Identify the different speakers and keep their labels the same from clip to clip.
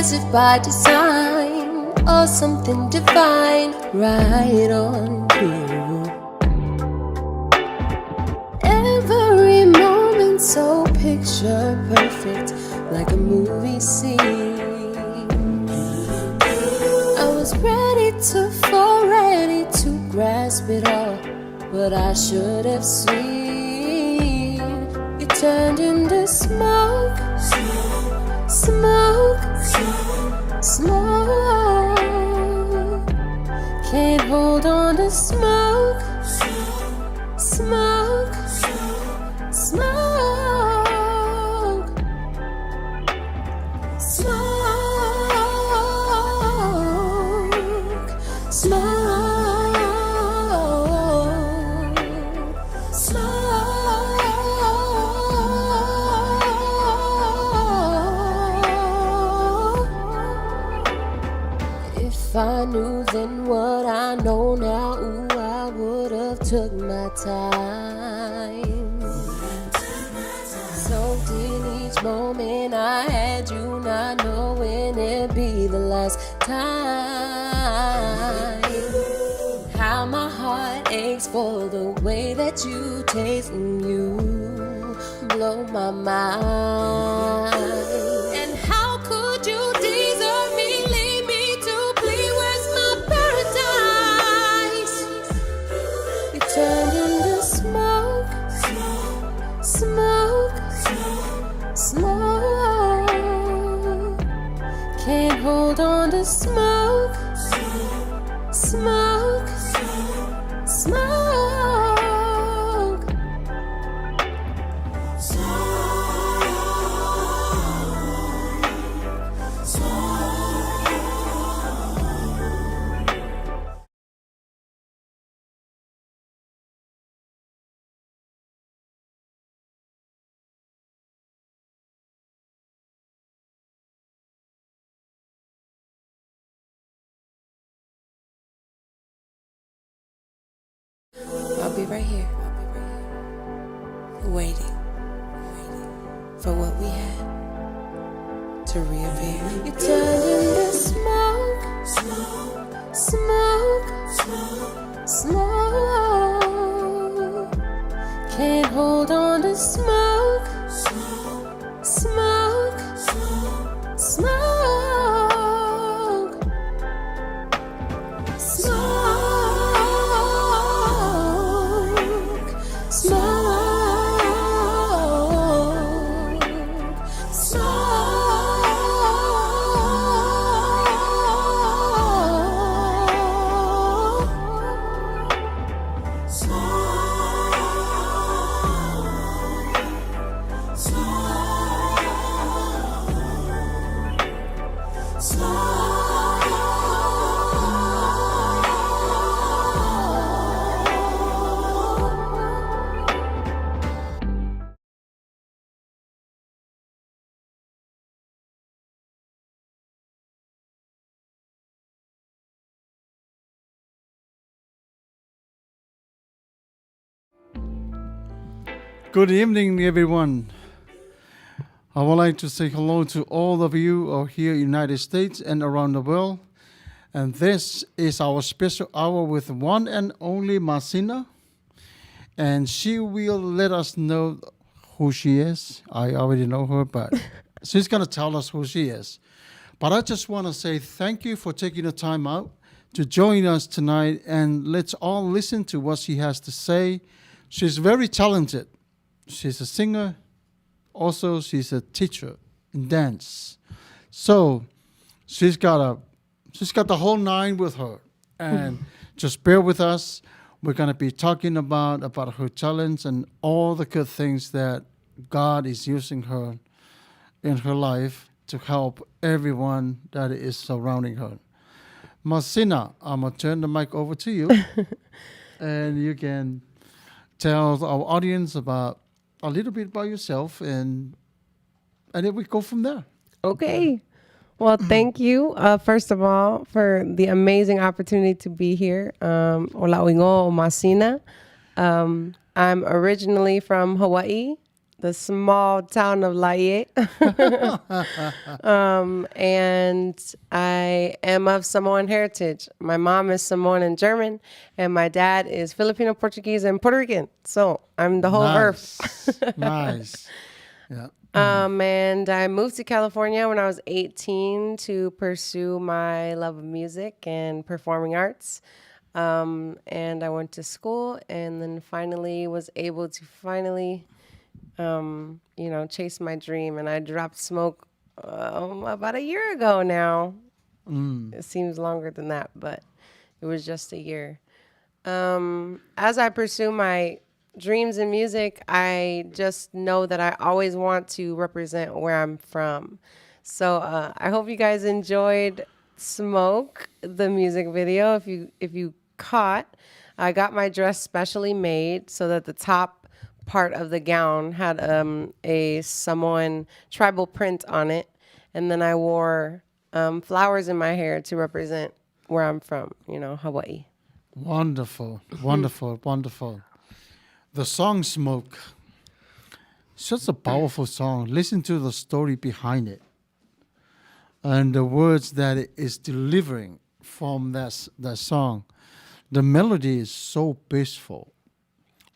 Speaker 1: as if by design, or something divine, right on cue. Every moment so picture perfect, like a movie scene. I was ready to grasp it all, but I should have seen. You turned into smoke, smoke, smoke. Can't hold on to smoke, smoke, smoke, smoke, smoke. If I knew then what I know now, ooh, I would have took my time. Soaked in each moment I had you, not knowing it'd be the last time. How my heart aches for the way that you taste and you blow my mind. And how could you desert me, leave me to bleed? Where's my paradise? You turned into smoke, smoke, smoke. Can't hold on to smoke, smoke, smoke. I'll be right here, waiting for what we had to reappear. You turned into smoke, smoke, smoke. Can't hold on to smoke, smoke, smoke.
Speaker 2: Good evening, everyone. I would like to say hello to all of you who are here in the United States and around the world. And this is our special hour with one and only Masina. And she will let us know who she is. I already know her, but she's going to tell us who she is. But I just want to say thank you for taking the time out to join us tonight. And let's all listen to what she has to say. She's very talented. She's a singer. Also, she's a teacher in dance. So she's got the whole nine with her. And just bear with us. We're going to be talking about her talents and all the good things that God is using her in her life to help everyone that is surrounding her. Masina, I'm going to turn the mic over to you. And you can tell our audience about a little bit about yourself, and then we go from there.
Speaker 3: Okay. Well, thank you, first of all, for the amazing opportunity to be here. Hola, oingo Masina. I'm originally from Hawaii, the small town of Laie. And I am of Samoan heritage. My mom is Samoan and German, and my dad is Filipino, Portuguese, and Puerto Rican. So I'm the whole earth.
Speaker 2: Nice. Yeah.
Speaker 3: And I moved to California when I was 18 to pursue my love of music and performing arts. And I went to school and then finally was able to chase my dream. And I dropped smoke about a year ago now. It seems longer than that, but it was just a year. As I pursue my dreams in music, I just know that I always want to represent where I'm from. So I hope you guys enjoyed Smoke, the music video. If you caught, I got my dress specially made so that the top part of the gown had a Samoan tribal print on it, and then I wore flowers in my hair to represent where I'm from, Hawaii.
Speaker 2: Wonderful, wonderful, wonderful. The song Smoke, such a powerful song. Listen to the story behind it and the words that it is delivering from that song. The melody is so peaceful.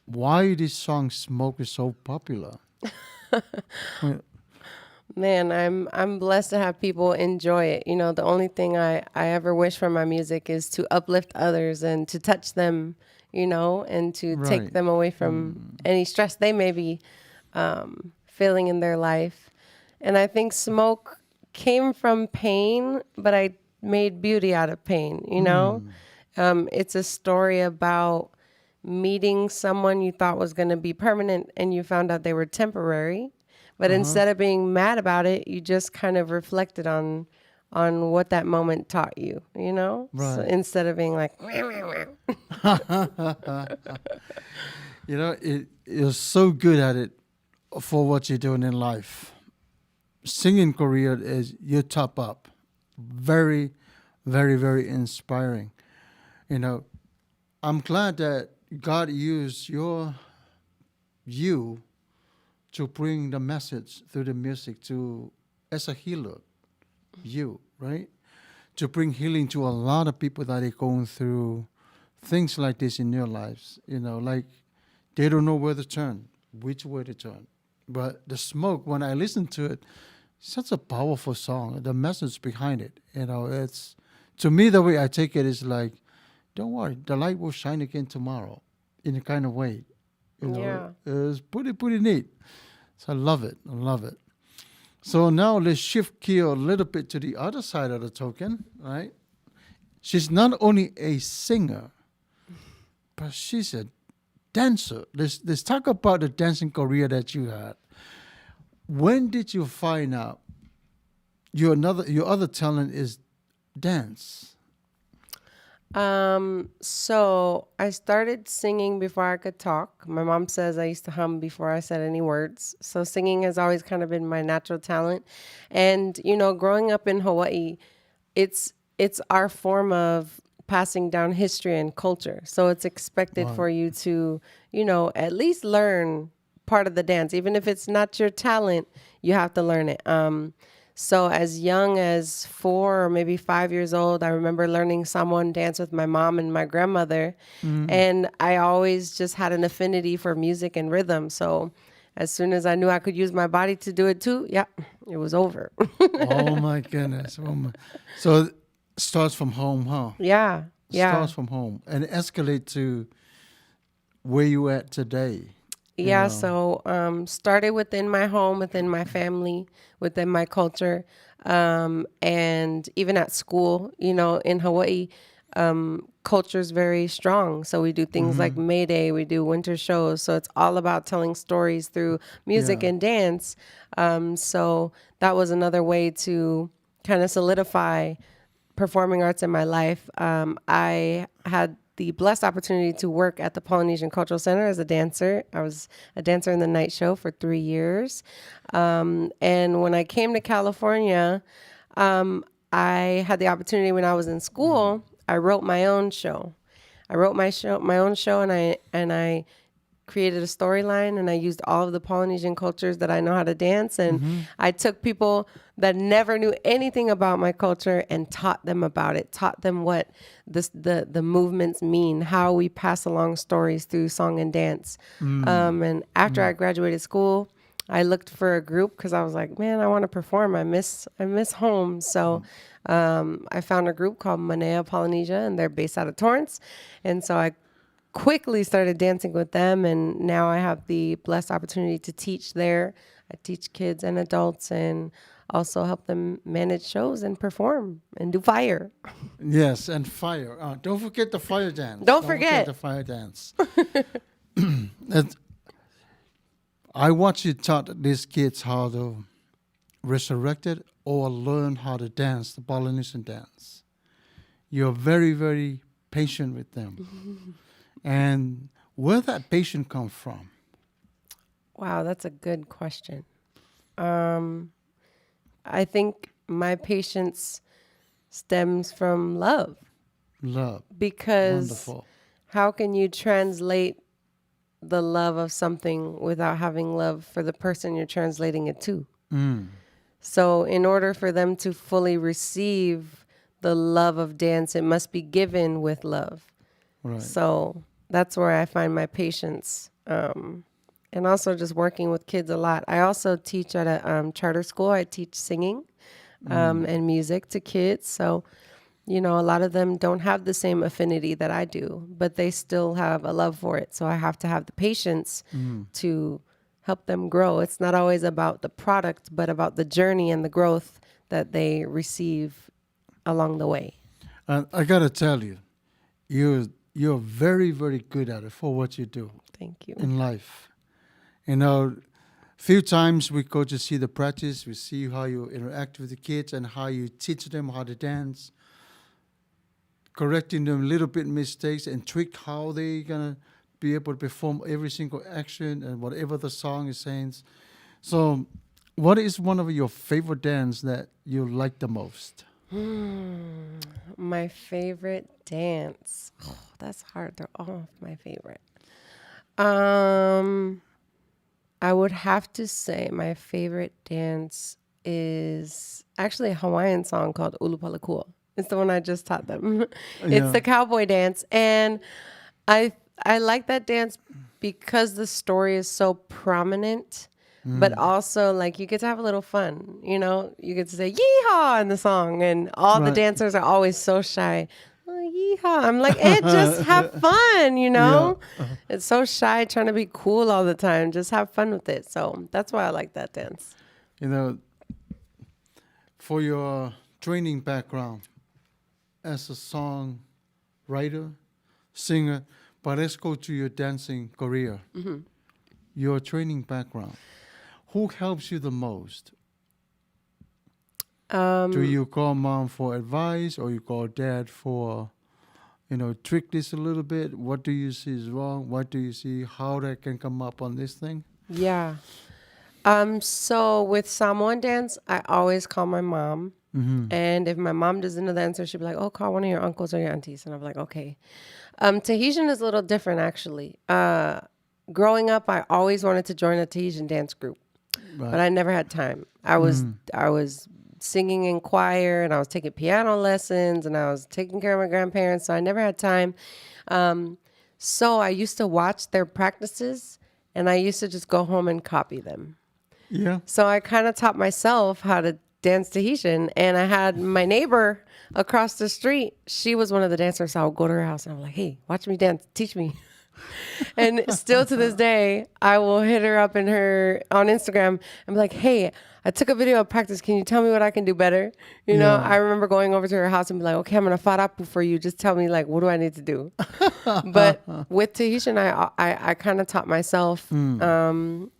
Speaker 2: Why this song Smoke is so popular?
Speaker 3: Man, I'm blessed to have people enjoy it. The only thing I ever wish for my music is to uplift others and to touch them, and to take
Speaker 2: Right.
Speaker 3: them away from any stress they may be feeling in their life. And I think Smoke came from pain, but I made beauty out of pain, It's a story about meeting someone you thought was going to be permanent and you found out they were temporary. But instead of being mad about it, you just kind of reflected on what that moment taught you, So
Speaker 2: Right.
Speaker 3: instead of being like,
Speaker 2: You're so good at it for what you're doing in life. Singing career is your top up. Very, very, very inspiring. I'm glad that God used you to bring the message through the music to as a healer, right? To bring healing to a lot of people that are going through things like this in their lives, like they don't know where to turn, which way to turn. But the Smoke, when I listen to it, such a powerful song. The message behind it, it's, to me, the way I take it is like, don't worry, the light will shine again tomorrow, in a kind of way.
Speaker 3: Yeah.
Speaker 2: It's pretty neat. So I love it. So now let's shift gear a little bit to the other side of the token, right? She's not only a singer, but she's a dancer. Let's talk about the dancing career that you had. When did you find out your other talent is dance?
Speaker 3: So I started singing before I could talk. My mom says I used to hum before I said any words. So singing has always kind of been my natural talent. And, growing up in Hawaii, it's our form of passing down history and culture. So it's expected for you to, at least learn part of the dance. Even if it's not your talent, you have to learn it. So as young as 4 or maybe 5 years old, I remember learning Samoan dance with my mom and my grandmother. And I always just had an affinity for music and rhythm. So as soon as I knew I could use my body to do it too, it was over.
Speaker 2: Oh my goodness. So it starts from home, huh?
Speaker 3: Yeah.
Speaker 2: Starts from home and escalate to where you at today.
Speaker 3: Yeah, so started within my home, within my family, within my culture, and even at school, in Hawaii, culture is very strong. So we do things like May Day, we do winter shows. So it's all about telling stories through music and dance. So that was another way to kind of solidify performing arts in my life. I had the blessed opportunity to work at the Polynesian Cultural Center as a dancer. I was a dancer in the night show for 3 years. And when I came to California, I had the opportunity when I was in school, I wrote my own show. I wrote my own show, and I created a storyline, and I used all of the Polynesian cultures that I know how to dance. And I took people that never knew anything about my culture and taught them about it, taught them what the movements mean, how we pass along stories through song and dance. And after I graduated school, I looked for a group because I was like, man, I want to perform. I miss home. So I found a group called MANEA Polynesia, and they're based out of Torrance. And so I quickly started dancing with them, and now I have the blessed opportunity to teach there. I teach kids and adults, and also help them manage shows and perform and do fire.
Speaker 2: Yes, and fire. Don't forget the fire dance.
Speaker 3: Don't forget
Speaker 2: the fire dance. I watch you taught these kids how to resurrect it or learn how to dance, the Polynesian dance. You're very, very patient with them. And where that patience come from?
Speaker 3: Wow, that's a good question. I think my patience stems from love.
Speaker 2: Love.
Speaker 3: Because
Speaker 2: Wonderful.
Speaker 3: how can you translate the love of something without having love for the person you're translating it to? So in order for them to fully receive the love of dance, it must be given with love.
Speaker 2: Right.
Speaker 3: So that's where I find my patience. And also just working with kids a lot. I also teach at a charter school. I teach singing and music to kids. So, you know, a lot of them don't have the same affinity that I do, but they still have a love for it. So I have to have the patience to help them grow. It's not always about the product, but about the journey and the growth that they receive along the way.
Speaker 2: And I got to tell you, you're very, very good at it for what you do.
Speaker 3: Thank you.
Speaker 2: In life. You know, few times we go to see the practice, we see how you interact with the kids and how you teach them how to dance, correcting them a little bit mistakes and tweak how they're going to be able to perform every single action and whatever the song is saying. So what is one of your favorite dance that you like the most?
Speaker 3: My favorite dance. Oh, that's hard. They're all my favorite. I would have to say my favorite dance is actually a Hawaiian song called Ulupalakua. It's the one I just taught them. It's the cowboy dance. And I like that dance because the story is so prominent, but also like you get to have a little fun. You know, you get to say yeehaw in the song, and all the dancers are always so shy. Yeehaw. I'm like, just have fun, you know? It's so shy trying to be cool all the time. Just have fun with it. So that's why I like that dance.
Speaker 2: You know, for your training background as a songwriter, singer, but let's go to your dancing career. Your training background. Who helps you the most? Do you call mom for advice, or you call dad for, tweak this a little bit? What do you see is wrong? What do you see how that can come up on this thing?
Speaker 3: Yeah. So with Samoan dance, I always call my mom. And if my mom doesn't know the answer, she'll be like, oh, call one of your uncles or your aunties. And I'm like, okay. Tahitian is a little different, actually. Growing up, I always wanted to join a Tahitian dance group, but I never had time. I was singing in choir, and I was taking piano lessons, and I was taking care of my grandparents, so I never had time. So I used to watch their practices, and I used to just go home and copy them.
Speaker 2: Yeah.
Speaker 3: So I kind of taught myself how to dance Tahitian, and I had my neighbor across the street. She was one of the dancers, so I would go to her house, and I'm like, hey, watch me dance, teach me. And still to this day, I will hit her up on Instagram and be like, hey, I took a video of practice. Can you tell me what I can do better? You know, I remember going over to her house and be like, okay, I'm going to farapu for you. Just tell me, like, what do I need to do? But with Tahitian, I kind of taught myself. And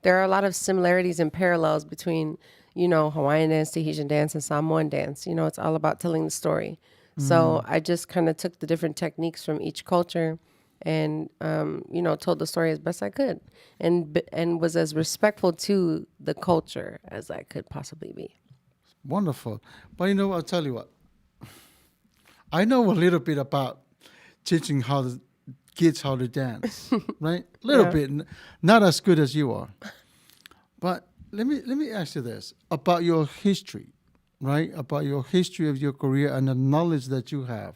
Speaker 3: there are a lot of similarities and parallels between, Hawaiian dance, Tahitian dance, and Samoan dance. It's all about telling the story. So I just kind of took the different techniques from each culture and, told the story as best I could and was as respectful to the culture as I could possibly be.
Speaker 2: Wonderful. But I'll tell you what. I know a little bit about teaching how the kids how to dance, right? A little bit, not as good as you are. But let me ask you this about your history, right? About your history of your career and the knowledge that you have.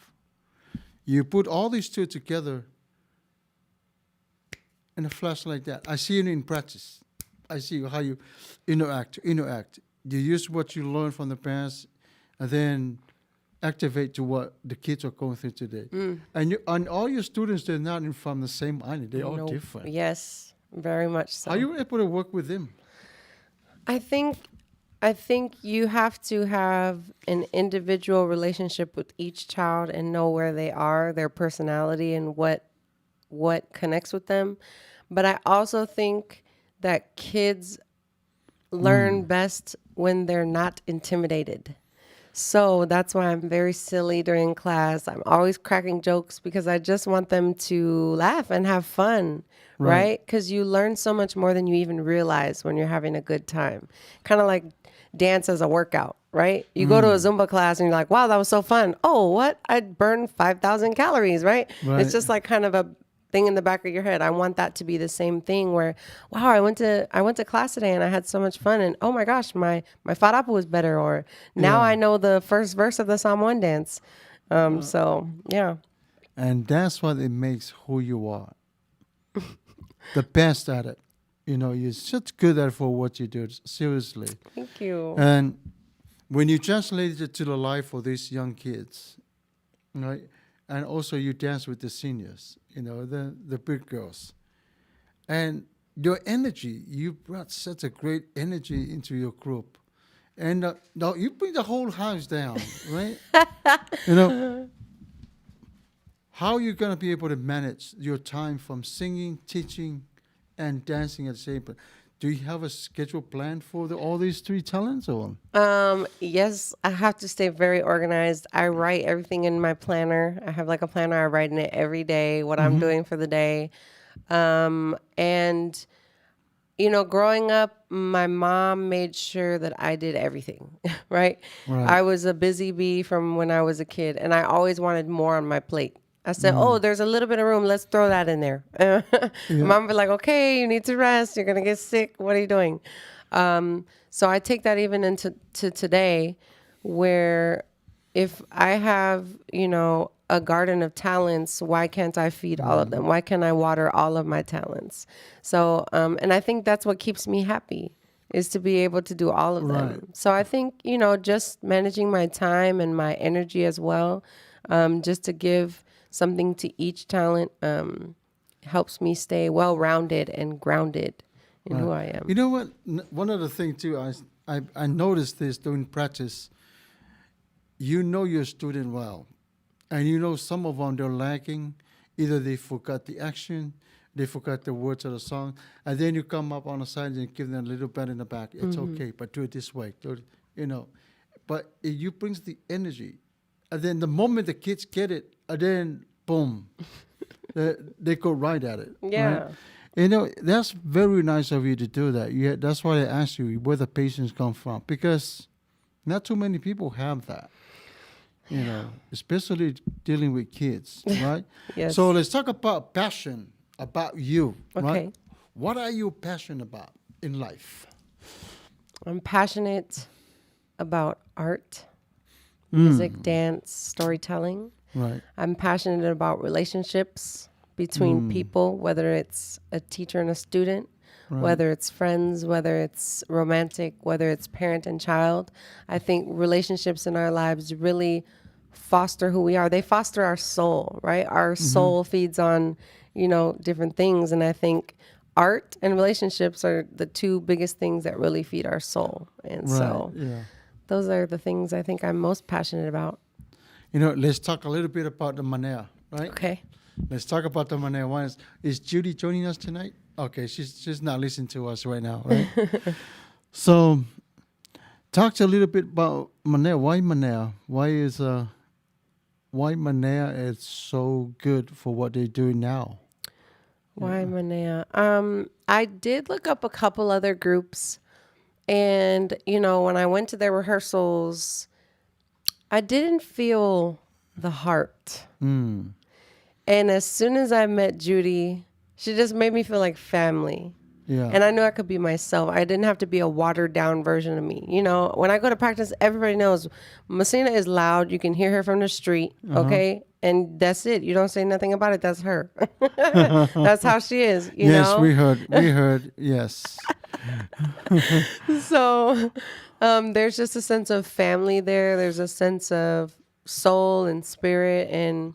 Speaker 2: You put all these two together in a flash like that. I see you in practice. I see how you interact. You use what you learned from the past, and then activate to what the kids are going through today. And all your students, they're not from the same island. They're all different.
Speaker 3: Yes, very much so.
Speaker 2: Are you able to work with them?
Speaker 3: I think you have to have an individual relationship with each child and know where they are, their personality, and what connects with them. But I also think that kids learn best when they're not intimidated. So that's why I'm very silly during class. I'm always cracking jokes because I just want them to laugh and have fun, right? Because you learn so much more than you even realize when you're having a good time. Kind of like dance as a workout, right? You go to a Zumba class and you're like, wow, that was so fun. Oh, what? I burned 5,000 calories, right? It's just like kind of a thing in the back of your head. I want that to be the same thing where, wow, I went to class today and I had so much fun, and oh my gosh, my farapu was better, or now I know the first verse of the Samoan dance. So yeah.
Speaker 2: And that's what it makes who you are. The best at it. You're such good at it for what you do. Seriously.
Speaker 3: Thank you.
Speaker 2: And when you translate it to the life of these young kids, right? And also you dance with the seniors, the big girls. And your energy, you brought such a great energy into your group. And now you bring the whole house down, right? How are you going to be able to manage your time from singing, teaching, and dancing at the same time? Do you have a schedule planned for all these three talents? Or?
Speaker 3: Yes, I have to stay very organized. I write everything in my planner. I have like a planner. I write in it every day what I'm doing for the day. And, growing up, my mom made sure that I did everything, right? I was a busy bee from when I was a kid, and I always wanted more on my plate. I said, oh, there's a little bit of room. Let's throw that in there. Mom would be like, okay, you need to rest. You're going to get sick. What are you doing? So I take that even into today, where if I have, a garden of talents, why can't I feed all of them? Why can't I water all of my talents? So, and I think that's what keeps me happy, is to be able to do all of them. So I think, just managing my time and my energy as well, just to give something to each talent helps me stay well-rounded and grounded in who I am.
Speaker 2: You know what? One other thing too, I noticed this during practice. You know your student well, and some of them, they're lacking. Either they forgot the action, they forgot the words of the song, and then you come up on the side and give them a little pat in the back. It's okay, but do it this way. But you brings the energy. And then the moment the kids get it, and then boom, they go right at it.
Speaker 3: Yeah.
Speaker 2: Right? That's very nice of you to do that. That's why I asked you where the patience come from, because not too many people have that. Especially dealing with kids, right?
Speaker 3: Yes.
Speaker 2: So let's talk about passion, about you,
Speaker 3: Okay.
Speaker 2: right? What are you passionate about in life?
Speaker 3: I'm passionate about art, music, dance, storytelling.
Speaker 2: Right.
Speaker 3: I'm passionate about relationships between people, whether it's a teacher and a student, whether it's friends, whether it's romantic, whether it's parent and child. I think relationships in our lives really foster who we are. They foster our soul, right? Our soul feeds on, different things. And I think art and relationships are the two biggest things that really feed our soul. And so those are the things I think I'm most passionate about.
Speaker 2: Let's talk a little bit about the MANEA, right?
Speaker 3: Okay.
Speaker 2: Let's talk about the MANEA. Is Judy joining us tonight? Okay, she's not listening to us right now, right? So, talk to a little bit about MANEA. Why MANEA? Why MANEA is so good for what they're doing now?
Speaker 3: Why MANEA? I did look up a couple other groups, and when I went to their rehearsals, I didn't feel the heart. And And as soon as I met Judy, she just made me feel like family.
Speaker 2: Yeah.
Speaker 3: And I knew I could be myself. I didn't have to be a watered down version of me. You know, when I go to practice, everybody knows Masina is loud. You can hear her from the street. Okay. And that's it. You don't say nothing about it. That's her. That's how she is. You
Speaker 2: Yes,
Speaker 3: know?
Speaker 2: we heard. We heard. Yes.
Speaker 3: So there's just a sense of family there. There's a sense of soul and spirit. And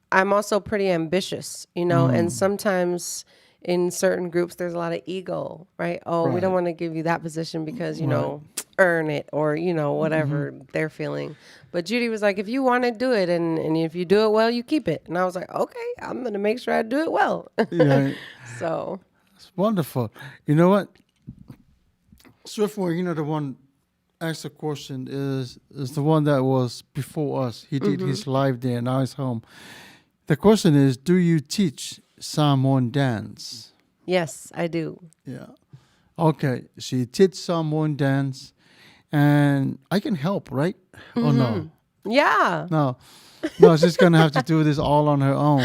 Speaker 3: I'm also pretty ambitious, you know, and sometimes in certain groups, there's a lot of ego, right? Oh, we don't
Speaker 2: Right.
Speaker 3: want to give you that position because, you know, earn it or, you know, whatever they're feeling. But Judy was like, if you want to do it and if you do it well, you keep it. And I was like, okay, I'm going to make sure I do it well.
Speaker 2: Yeah.
Speaker 3: So,
Speaker 2: It's wonderful. You know what? Swiftway, you know, the one asked the question is the one that was before us. He did his live there, now he's home. The question is, do you teach Samoan dance?
Speaker 3: yes, I do.
Speaker 2: Yeah. Okay. So you teach Samoan dance, and I can help, right? Or no?
Speaker 3: Yeah.
Speaker 2: No. No, she's going to have to do this all on her own.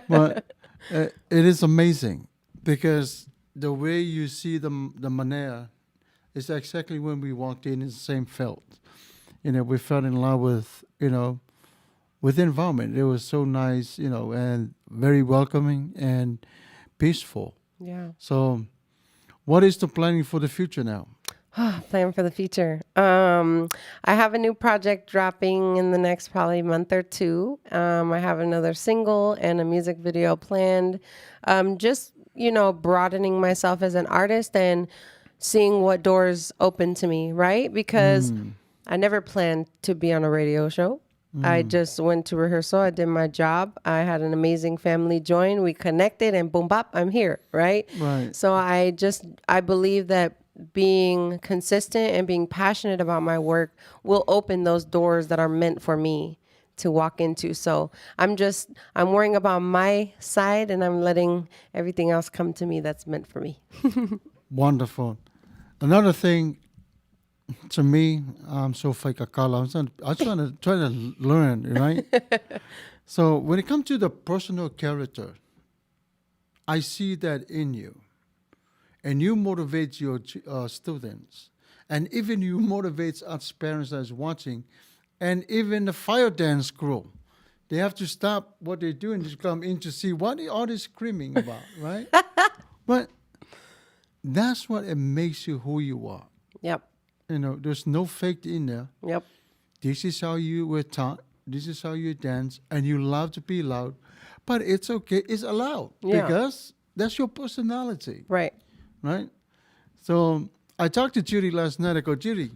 Speaker 2: But it is amazing because the way you see the MANEA is exactly when we walked in the same felt. You know, we fell in love with, you know, with the environment. It was so nice, you know, and very welcoming and peaceful.
Speaker 3: Yeah.
Speaker 2: So what is the planning for the future now?
Speaker 3: Plan for the future. I have a new project dropping in the next probably month or two. I have another single and a music video planned. Just, you know, broadening myself as an artist and seeing what doors open to me, right? Because I never planned to be on a radio show. I just went to rehearsal. I did my job. I had an amazing family join. We connected and boom, bop, I'm here, right?
Speaker 2: Right.
Speaker 3: So I believe that being consistent and being passionate about my work will open those doors that are meant for me to walk into. So I'm worrying about my side and I'm letting everything else come to me that's meant for me.
Speaker 2: Wonderful. Another thing, to me, I'm so fake akala. I'm trying to learn, right? So when it comes to the personal character, I see that in you. And you motivate your students. And even you motivate us parents that's watching. And even the fire dance crew. They have to stop what they're doing to come in to see what are they screaming about, right? But that's what it makes you who you are.
Speaker 3: Yep.
Speaker 2: You know, there's no fake in there.
Speaker 3: Yep.
Speaker 2: This is how you were taught. This is how you dance. And you love to be loud. But it's okay. It's allowed.
Speaker 3: Yeah.
Speaker 2: Because that's your personality.
Speaker 3: Right.
Speaker 2: Right? So I talked to Judy last night. I go, Judy,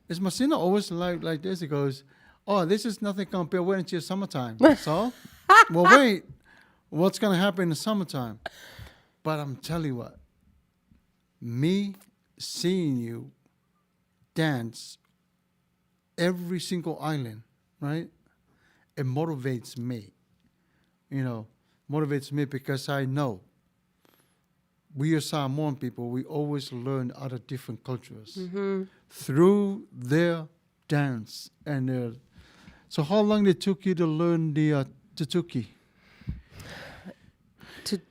Speaker 2: is Masina always like this? He goes, oh, this is nothing compared when it's your summertime. So, well, wait, what's going to happen in the summertime? But I'm telling you what, me seeing you dance every single island, right? It motivates me. You know, motivates me because I know we are Samoan people. We always learn other different cultures through their dance and their. So, how long it took you to learn the tutuki?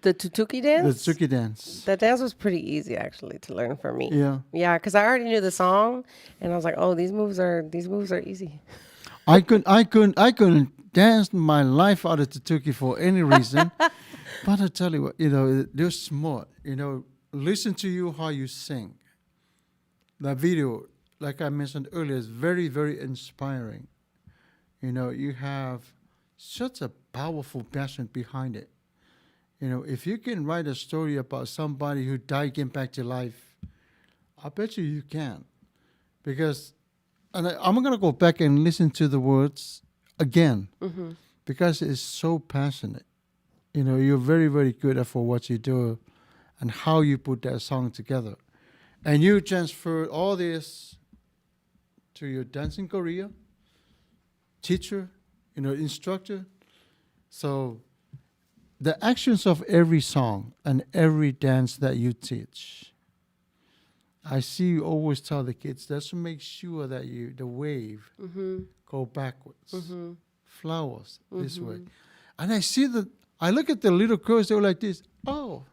Speaker 3: The tutuki dance?
Speaker 2: The tutuki dance.
Speaker 3: The dance was pretty easy actually to learn for me.
Speaker 2: Yeah.
Speaker 3: Yeah, because I already knew the song, and I was like, "Oh, these moves are easy."
Speaker 2: I couldn't dance my life out of tutuki for any reason. But I tell you what, you know, they're smart. You know, listen to you how you sing. That video, like I mentioned earlier, is very, very inspiring. You know, you have such a powerful passion behind it. You know, if you can write a story about somebody who died, came back to life, I bet you can. Because, and I'm going to go back and listen to the words again because it's so passionate. You know, you're very, very good at for what you do and how you put that song together. And you transfer all this to your dancing career, teacher, you know, instructor. So the actions of every song and every dance that you teach, I see you always tell the kids, that's to make sure that the wave go backwards. Flowers this way. And I look at the little girls, they were like this. Oh,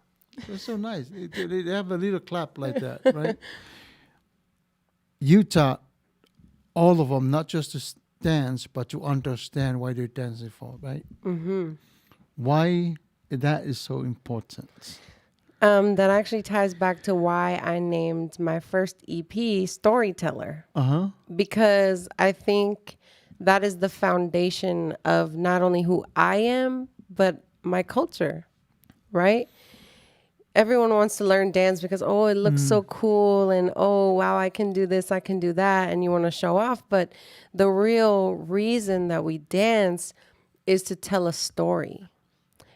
Speaker 2: they're so nice. They have a little clap like that, right? You taught all of them not just to dance, but to understand why they're dancing for, right?
Speaker 3: Mm-hmm.
Speaker 2: Why that is so important.
Speaker 3: That actually ties back to why I named my first EP Storyteller. Because I think that is the foundation of not only who I am, but my culture, right? Everyone wants to learn dance because, oh, it looks so cool, and oh, wow, I can do this, I can do that, and you want to show off. But the real reason that we dance is to tell a story.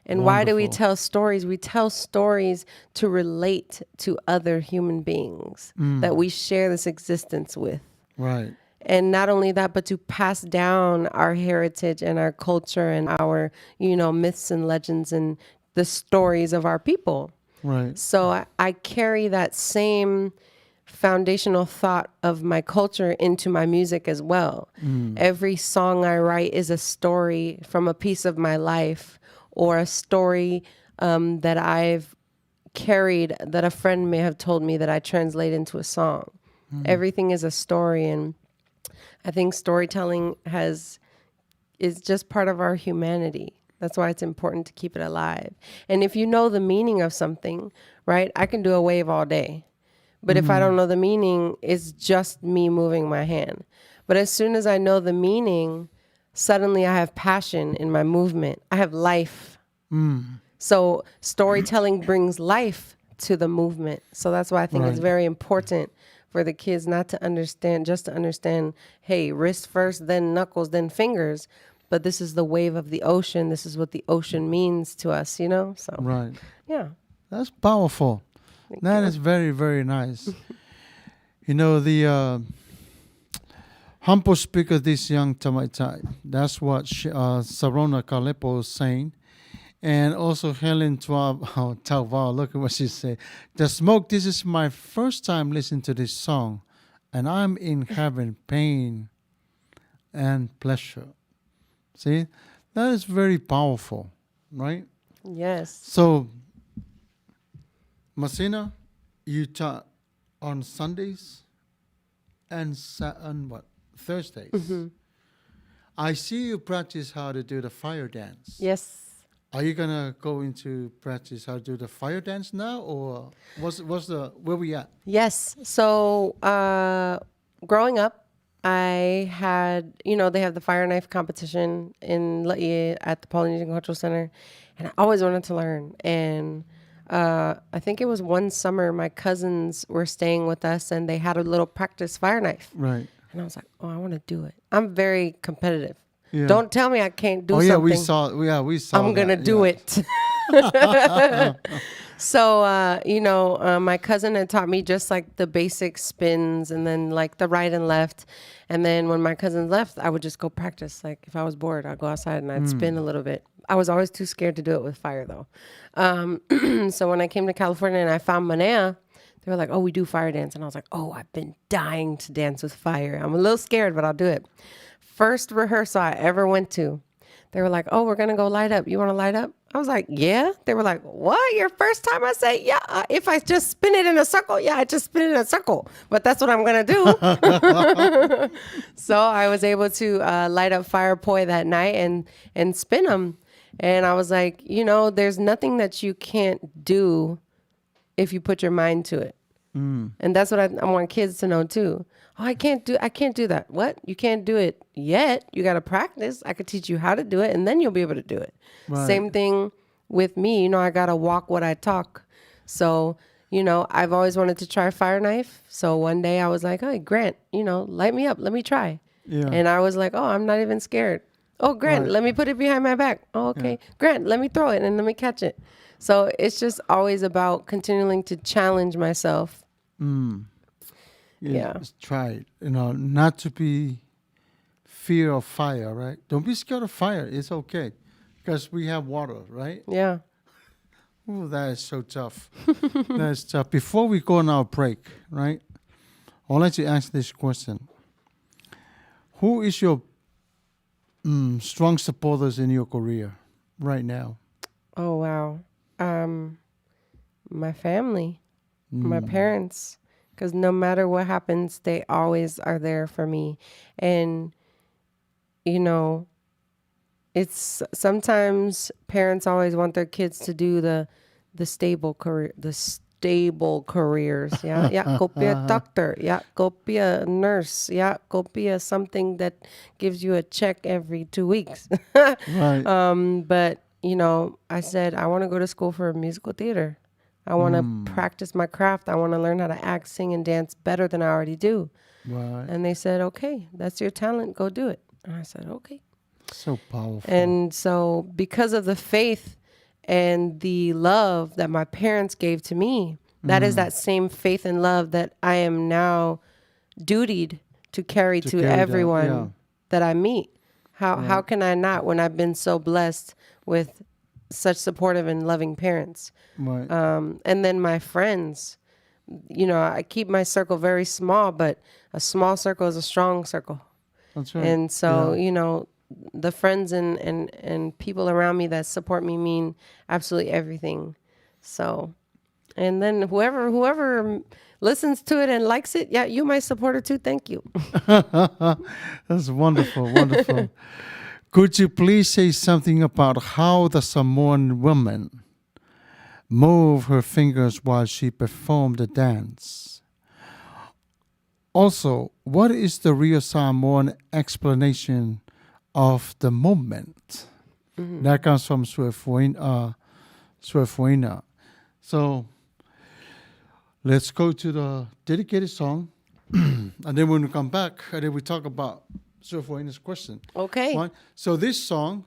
Speaker 3: And why do we
Speaker 2: Wonderful.
Speaker 3: tell stories? We tell stories to relate to other human beings that we share this existence with.
Speaker 2: Right.
Speaker 3: And not only that, but to pass down our heritage and our culture and our, myths and legends and the stories of our people.
Speaker 2: Right.
Speaker 3: So I carry that same foundational thought of my culture into my music as well. Every song I write is a story from a piece of my life, or a story that I've carried that a friend may have told me that I translate into a song. Everything is a story, and I think storytelling is just part of our humanity. That's why it's important to keep it alive. And if you know the meaning of something, right, I can do a wave all day. But if I don't know the meaning, it's just me moving my hand. But as soon as I know the meaning, suddenly I have passion in my movement. I have life. So storytelling brings life to the movement. So that's why I think it's very important for the kids not to understand, just to understand, hey, wrist first, then knuckles, then fingers. But this is the wave of the ocean. This is what the ocean means to us, So,
Speaker 2: Right.
Speaker 3: yeah.
Speaker 2: That's powerful. That is very, very nice. The humble speaker, this young Tamaitai. That's what Sarona Kalepo is saying. And also Helen Tauva, look at what she said. The Smoke, this is my first time listening to this song. And I'm in having pain and pleasure. See, that is very powerful, right?
Speaker 3: Yes.
Speaker 2: So, Masina, you taught on Sundays and on what? Thursdays. I see you practice how to do the fire dance.
Speaker 3: Yes.
Speaker 2: Are you gonna go into practice how to do the fire dance now, or where we at?
Speaker 3: Yes. So growing up, I had, they have the fire knife competition in La'i at the Polynesian Cultural Center, and I always wanted to learn. And I think it was one summer, my cousins were staying with us, and they had a little practice fire knife.
Speaker 2: Right.
Speaker 3: And I was like, oh, I want to do it. I'm very competitive.
Speaker 2: Yeah.
Speaker 3: Don't tell me I can't do
Speaker 2: Oh yeah,
Speaker 3: something.
Speaker 2: we saw.
Speaker 3: I'm going to do it. So, my cousin had taught me just like the basic spins and then like the right and left. And then when my cousins left, I would just go practice. Like if I was bored, I'd go outside and I'd spin a little bit. I was always too scared to do it with fire though. So when I came to California and I found MANEA, they were like, oh, we do fire dance. And I was like, oh, I've been dying to dance with fire. I'm a little scared, but I'll do it. First rehearsal I ever went to, they were like, oh, we're going to go light up. You want to light up? I was like, yeah. They were like, what? Your first time? I say, yeah. If I just spin it in a circle, yeah, I just spin it in a circle. But that's what I'm going to do. So I was able to light up Fire Poi that night and spin them. And I was like, there's nothing that you can't do if you put your mind to it. And that's what I want kids to know too. Oh, I can't do that. What? You can't do it yet. You got to practice. I could teach you how to do it and then you'll be able to do it.
Speaker 2: Right.
Speaker 3: Same thing with me. I got to walk what I talk. So, I've always wanted to try fire knife. So one day I was like, hey, Grant, light me up. Let me try.
Speaker 2: Yeah.
Speaker 3: And I was like, oh, I'm not even scared. Oh, Grant, let me put it behind my back. Oh, okay. Yeah. Grant, let me throw it and let me catch it. So it's just always about continuing to challenge myself. Yeah.
Speaker 2: Just try it. Not to be fear of fire, right? Don't be scared of fire. It's okay. Because we have water, right?
Speaker 3: Yeah.
Speaker 2: Oh, that is so tough. That is tough. Before we go on our break, right? I would like to ask this question. Who is your strong supporters in your career? right now?
Speaker 3: Oh, wow. Um, my family, my parents, because no matter what happens, they always are there for me. And, you know, it's sometimes parents always want their kids to do the stable careers. Yeah, yeah, go be a doctor. Yeah, go be a nurse. Yeah, go be a something that gives you a check every 2 weeks.
Speaker 2: Right.
Speaker 3: But I said I want to go to school for musical theater. I want to practice my craft. I want to learn how to act, sing, and dance better than I already do.
Speaker 2: Right.
Speaker 3: And they said, okay, that's your talent. Go do it. And I said, okay.
Speaker 2: So powerful.
Speaker 3: And so, because of the faith and the love that my parents gave to me, that is that same faith and love that I am now dutied to carry
Speaker 2: To
Speaker 3: to
Speaker 2: carry that,
Speaker 3: everyone that I meet. How
Speaker 2: Right.
Speaker 3: can I not when I've been so blessed with such supportive and loving parents?
Speaker 2: Right.
Speaker 3: And then my friends, I keep my circle very small, but a small circle is a strong circle.
Speaker 2: That's right.
Speaker 3: And so,
Speaker 2: Yeah.
Speaker 3: the friends and people around me that support me mean absolutely everything. So, and then whoever listens to it and likes it, yeah, you my supporter too. Thank you.
Speaker 2: That's wonderful. Wonderful. Could you please say something about how the Samoan woman moved her fingers while she performed the dance? Also, what is the real Samoan explanation of the movement? That comes from Suefuina. So let's go to the dedicated song. And then when we come back, and then we talk about Suefuina's question.
Speaker 3: Okay.
Speaker 2: Right? So this song,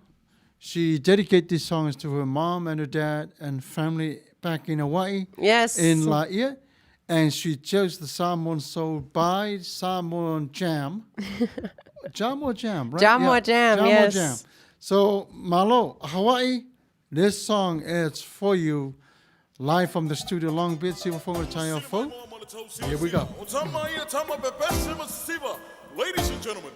Speaker 2: she dedicated this song to her mom and her dad and family back in Hawaii.
Speaker 3: Yes.
Speaker 2: In Laia. And she chose the Samoan Soul by Samoan Jam. Jam or Jam, right?
Speaker 3: Jam or Jam,
Speaker 2: Jam or
Speaker 3: yes.
Speaker 2: Jam. So, Malo, Hawaii, this song is for you. Live from the studio Long Beach, Silver Phone Fo. Here we go.
Speaker 4: Ladies and gentlemen.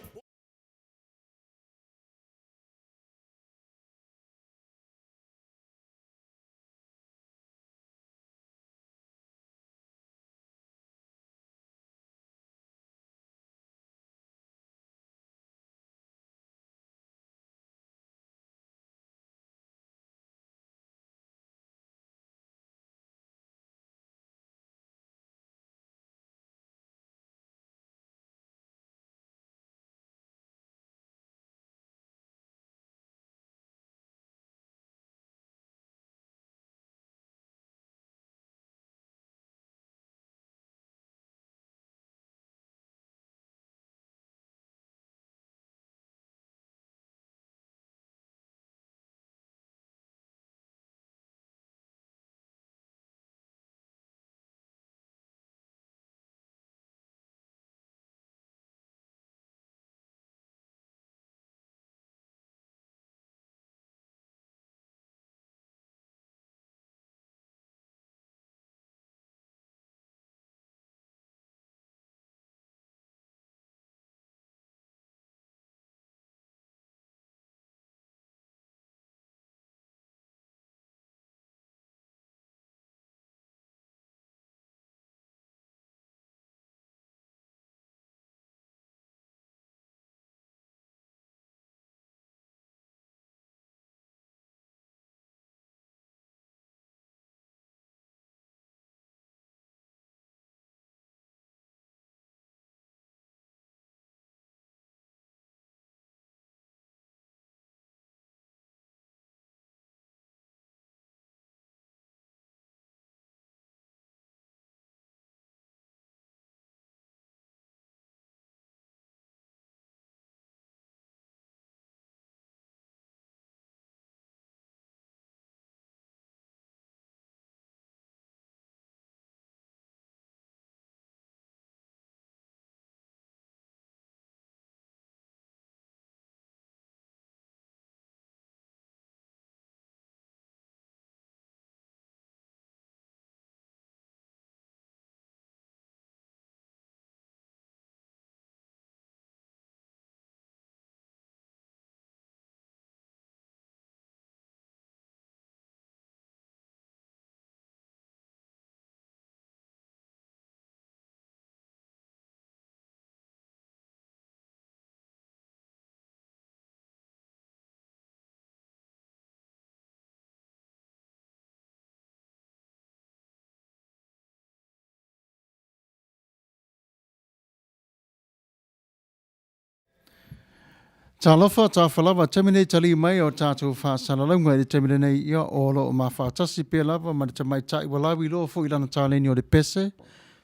Speaker 2: Talofa ta falava tamine tali mai o tātou whāsalalunga i tamine nei ia o lo o mawhātasi pia lava ma te mai tai walawi lo fo ilana tāleni o le pese,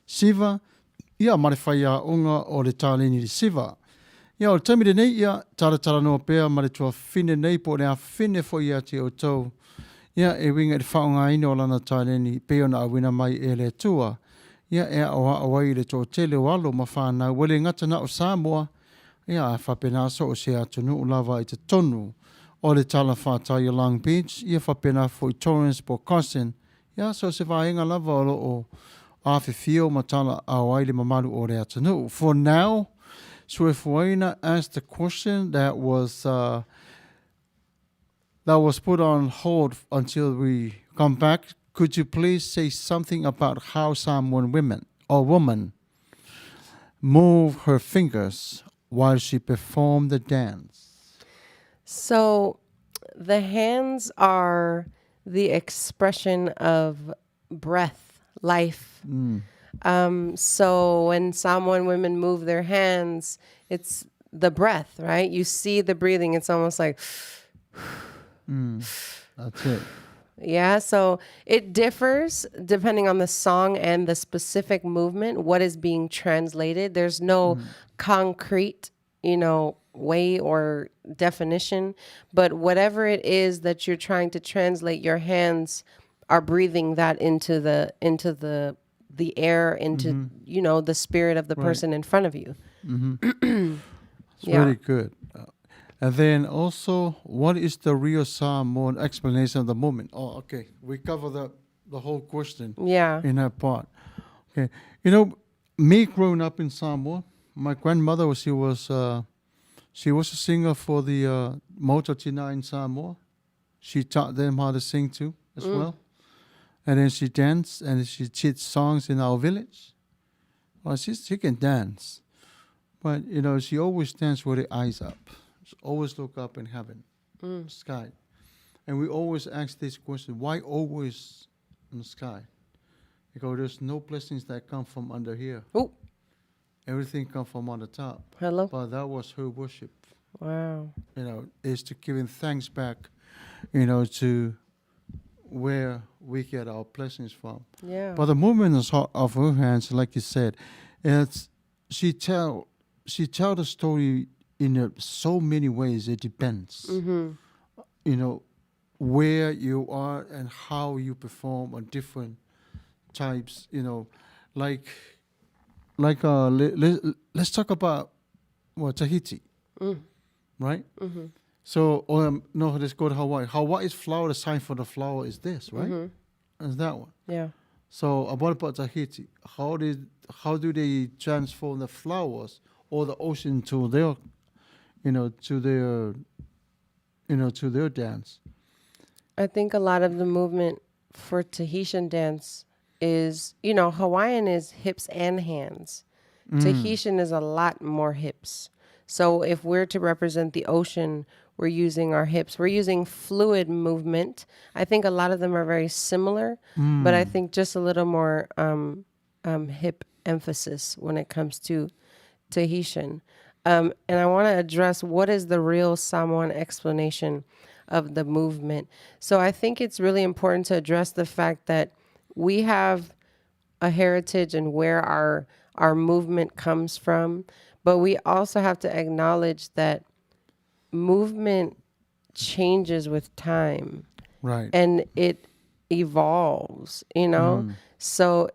Speaker 2: siva, ia ma le whai a unga o le tāleni le siva. Ia o le tamine nei ia taratara noa pia ma le tua fine nei po le a fine fo ia te o tau. Ia e winga i whaonga ino o lana tāleni peo na awina mai e le tua. Ia e a oa awai le tō tele o alo ma whānau wale ngata na o Samoa. Ia whapena so o se atunu lava i te tonu o le tala whātai o Long Beach. Ia whapena fo i Torrance po Cossin. Ia so se whaenga lava o lo o awhiwhio ma tala awai le mamaru o le atunu. For now, Suefuaina asked the question that was put on hold until we come back. Could you please say something about how someone woman move her fingers while she performed the dance?
Speaker 3: So the hands are the expression of breath, life. So when someone women move their hands, it's the breath, right? You see the breathing. It's almost like,
Speaker 2: That's it.
Speaker 3: yeah. So it differs depending on the song and the specific movement, what is being translated. There's no concrete, way or definition, but whatever it is that you're trying to translate, your hands are breathing that into the air, into the spirit of the person in front of you.
Speaker 2: It's very good. And then also, what is the real Samoan explanation of the movement? Oh, okay. We cover the whole question in that part. Okay. Me growing up in Samoa, my grandmother, she was a singer for the Moto Tina in Samoa. She taught them how to sing too as well. And then she danced and she did songs in our village. Well, she can dance. But, she always danced with her eyes up. She always look up in heaven, sky. And we always ask this question, why always in the sky? Because there's no blessings that come from under here.
Speaker 3: Oh,
Speaker 2: Everything comes from on the top.
Speaker 3: hello.
Speaker 2: But that was her worship.
Speaker 3: Wow.
Speaker 2: Is to giving thanks back, to where we get our blessings from.
Speaker 3: Yeah.
Speaker 2: But the movement of her hands, like you said, she tell the story in so many ways. It depends, where you are and how you perform on different types. Let's talk about Tahiti, right? So, no, let's go to Hawaii. Hawaii's flower, the sign for the flower is this, right? Is that one?
Speaker 3: Yeah.
Speaker 2: So, what about Tahiti? How do they transform the flowers or the ocean to their, to their dance?
Speaker 3: I think a lot of the movement for Tahitian dance is, Hawaiian is hips and hands. Tahitian is a lot more hips. So if we're to represent the ocean, we're using our hips. We're using fluid movement. I think a lot of them are very similar, but I think just a little more hip emphasis when it comes to Tahitian. And I want to address what is the real Samoan explanation of the movement. So I think it's really important to address the fact that we have a heritage and where our movement comes from, but we also have to acknowledge that movement changes with time.
Speaker 2: Right.
Speaker 3: And it evolves, So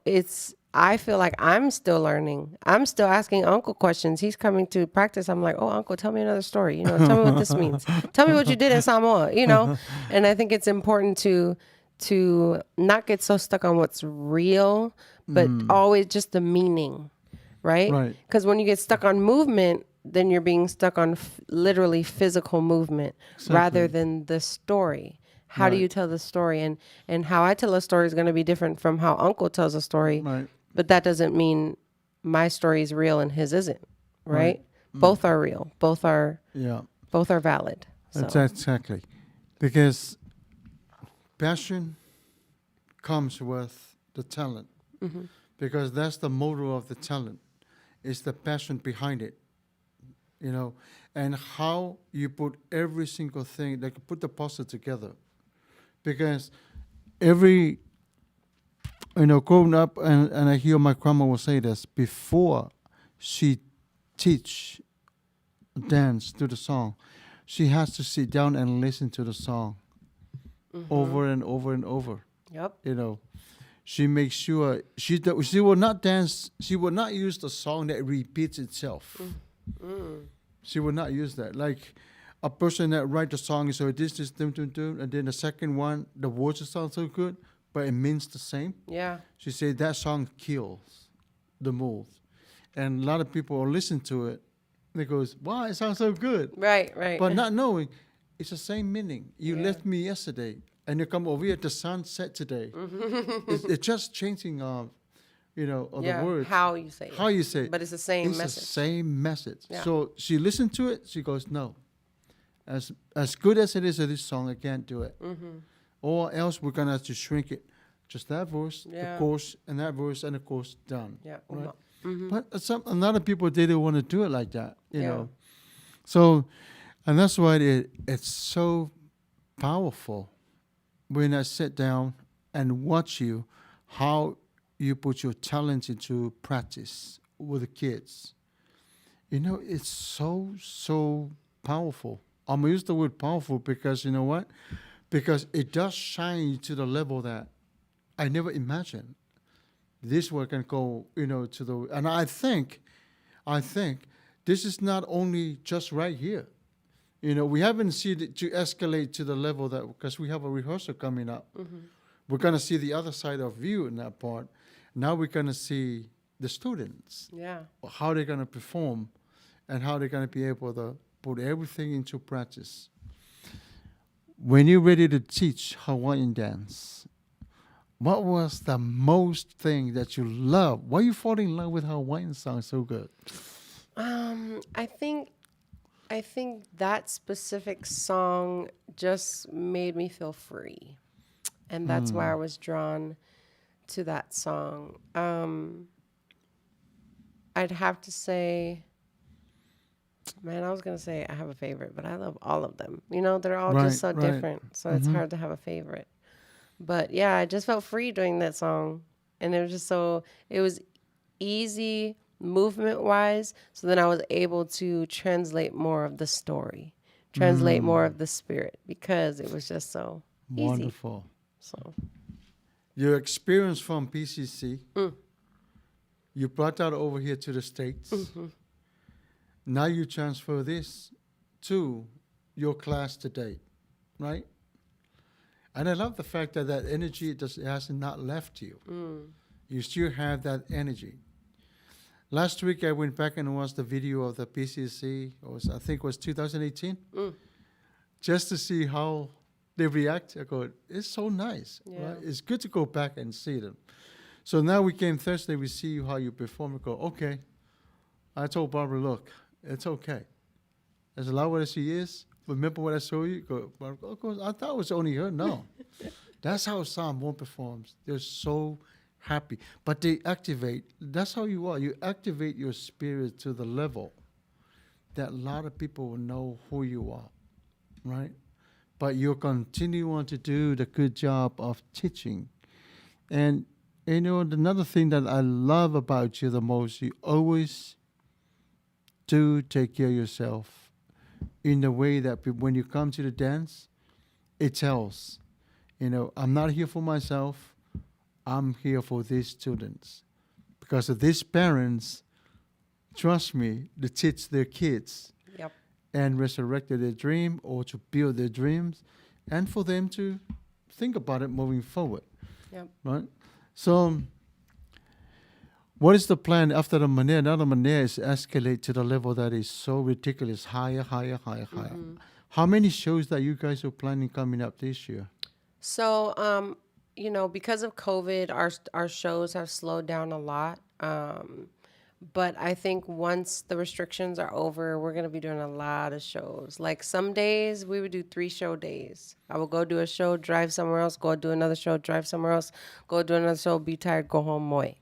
Speaker 3: I feel like I'm still learning. I'm still asking Uncle questions. He's coming to practice. I'm like, oh, Uncle, tell me another story. Tell me what this means. Tell me what you did in Samoa, And I think it's important to not get so stuck on what's real, but always just the meaning, right? Because when you get stuck on movement, then you're being stuck on literally physical movement rather than the story. How do you tell the story? And how I tell a story is going to be different from how Uncle tells a story.
Speaker 2: Right.
Speaker 3: But that doesn't mean my story is real and his isn't, right? Both are real. Both are valid. So.
Speaker 2: Exactly. Because passion comes with the talent. Because that's the motor of the talent. It's the passion behind it. and how you put every single thing, like put the puzzle together. Because every, growing up, and I hear my grandma will say this, before she teach dance to the song, she has to sit down and listen to the song over and over and over.
Speaker 3: Yep.
Speaker 2: She makes sure she will not dance. She will not use the song that repeats itself. She will not use that. Like a person that write the song, so this is dum dum dum, and then the second one, the words sound so good, but it means the same.
Speaker 3: Yeah.
Speaker 2: She said that song kills the mood, and a lot of people will listen to it. They goes, wow, it sounds so good.
Speaker 3: Right.
Speaker 2: But not knowing, it's the same meaning. You
Speaker 3: Yeah.
Speaker 2: left me yesterday, and you come over here, the sun set today. It's just changing, of the words.
Speaker 3: How you say it.
Speaker 2: How you say it.
Speaker 3: But it's the same
Speaker 2: It's
Speaker 3: message.
Speaker 2: the same message.
Speaker 3: Yeah.
Speaker 2: So she listened to it. She goes, no. As good as it is of this song, I can't do it. Or else we're going to have to shrink it. Just that verse,
Speaker 3: Yeah.
Speaker 2: the chorus, and that verse, and the chorus, done.
Speaker 3: Yeah.
Speaker 2: Right?
Speaker 3: Mm-hmm.
Speaker 2: But a lot of people, they don't want to do it like that, you
Speaker 3: Yeah.
Speaker 2: know. So, and that's why it's so powerful when I sit down and watch you, how you put your talent into practice with the kids. It's so powerful. I'm going to use the word powerful because, you know what? Because it does shine you to the level that I never imagined. This work can go, to the, and I think this is not only just right here. We haven't seen it to escalate to the level that, because we have a rehearsal coming up. We're going to see the other side of you in that part. Now we're going to see the students,
Speaker 3: Yeah.
Speaker 2: how they're going to perform and how they're going to be able to put everything into practice. When you're ready to teach Hawaiian dance, what was the most thing that you love? Why you fall in love with Hawaiian songs so good?
Speaker 3: I think that specific song just made me feel free. And that's why I was drawn to that song. I'd have to say, man, I was going to say I have a favorite, but I love all of them. They're all just so
Speaker 2: Right.
Speaker 3: different. So it's hard to have a favorite. But yeah, I just felt free doing that song. And it was just it was easy movement wise. So then I was able to translate more of the story, translate more of the spirit, because it was just so easy.
Speaker 2: Wonderful.
Speaker 3: So
Speaker 2: Your experience from PCC, you brought that over here to the States. Now you transfer this to your class today, right? And I love the fact that energy has not left you. You still have that energy. Last week I went back and watched the video of the PCC. I think it was 2018, just to see how they react. I go, it's so nice.
Speaker 3: Yeah.
Speaker 2: Right? It's good to go back and see them. So now we came Thursday, we see how you perform. I go, okay. I told Barbara, look, it's okay. As loud as she is, remember what I showed you? Go, Barbara, of course, I thought it was only her. No. That's how Samuel performs. They're so happy. But they activate. That's how you are. You activate your spirit to the level that a lot of people will know who you are, right? But you're continuing to do the good job of teaching. And, another thing that I love about you the most, you always do take care of yourself in the way that when you come to the dance, it tells. I'm not here for myself. I'm here for these students. Because of these parents, trust me, to teach their kids.
Speaker 3: Yep.
Speaker 2: And resurrected their dream or to build their dreams and for them to think about it moving forward.
Speaker 3: Yep.
Speaker 2: Right? So what is the plan after the MANEA? Now the MANEA is escalate to the level that is so ridiculous, higher. How many shows that you guys are planning coming up this year?
Speaker 3: So, because of COVID, our shows have slowed down a lot. But I think once the restrictions are over, we're going to be doing a lot of shows. Like some days we would do 3 show days. I would go do a show, drive somewhere else, go do another show, drive somewhere else, go do another show, be tired, go home, moe.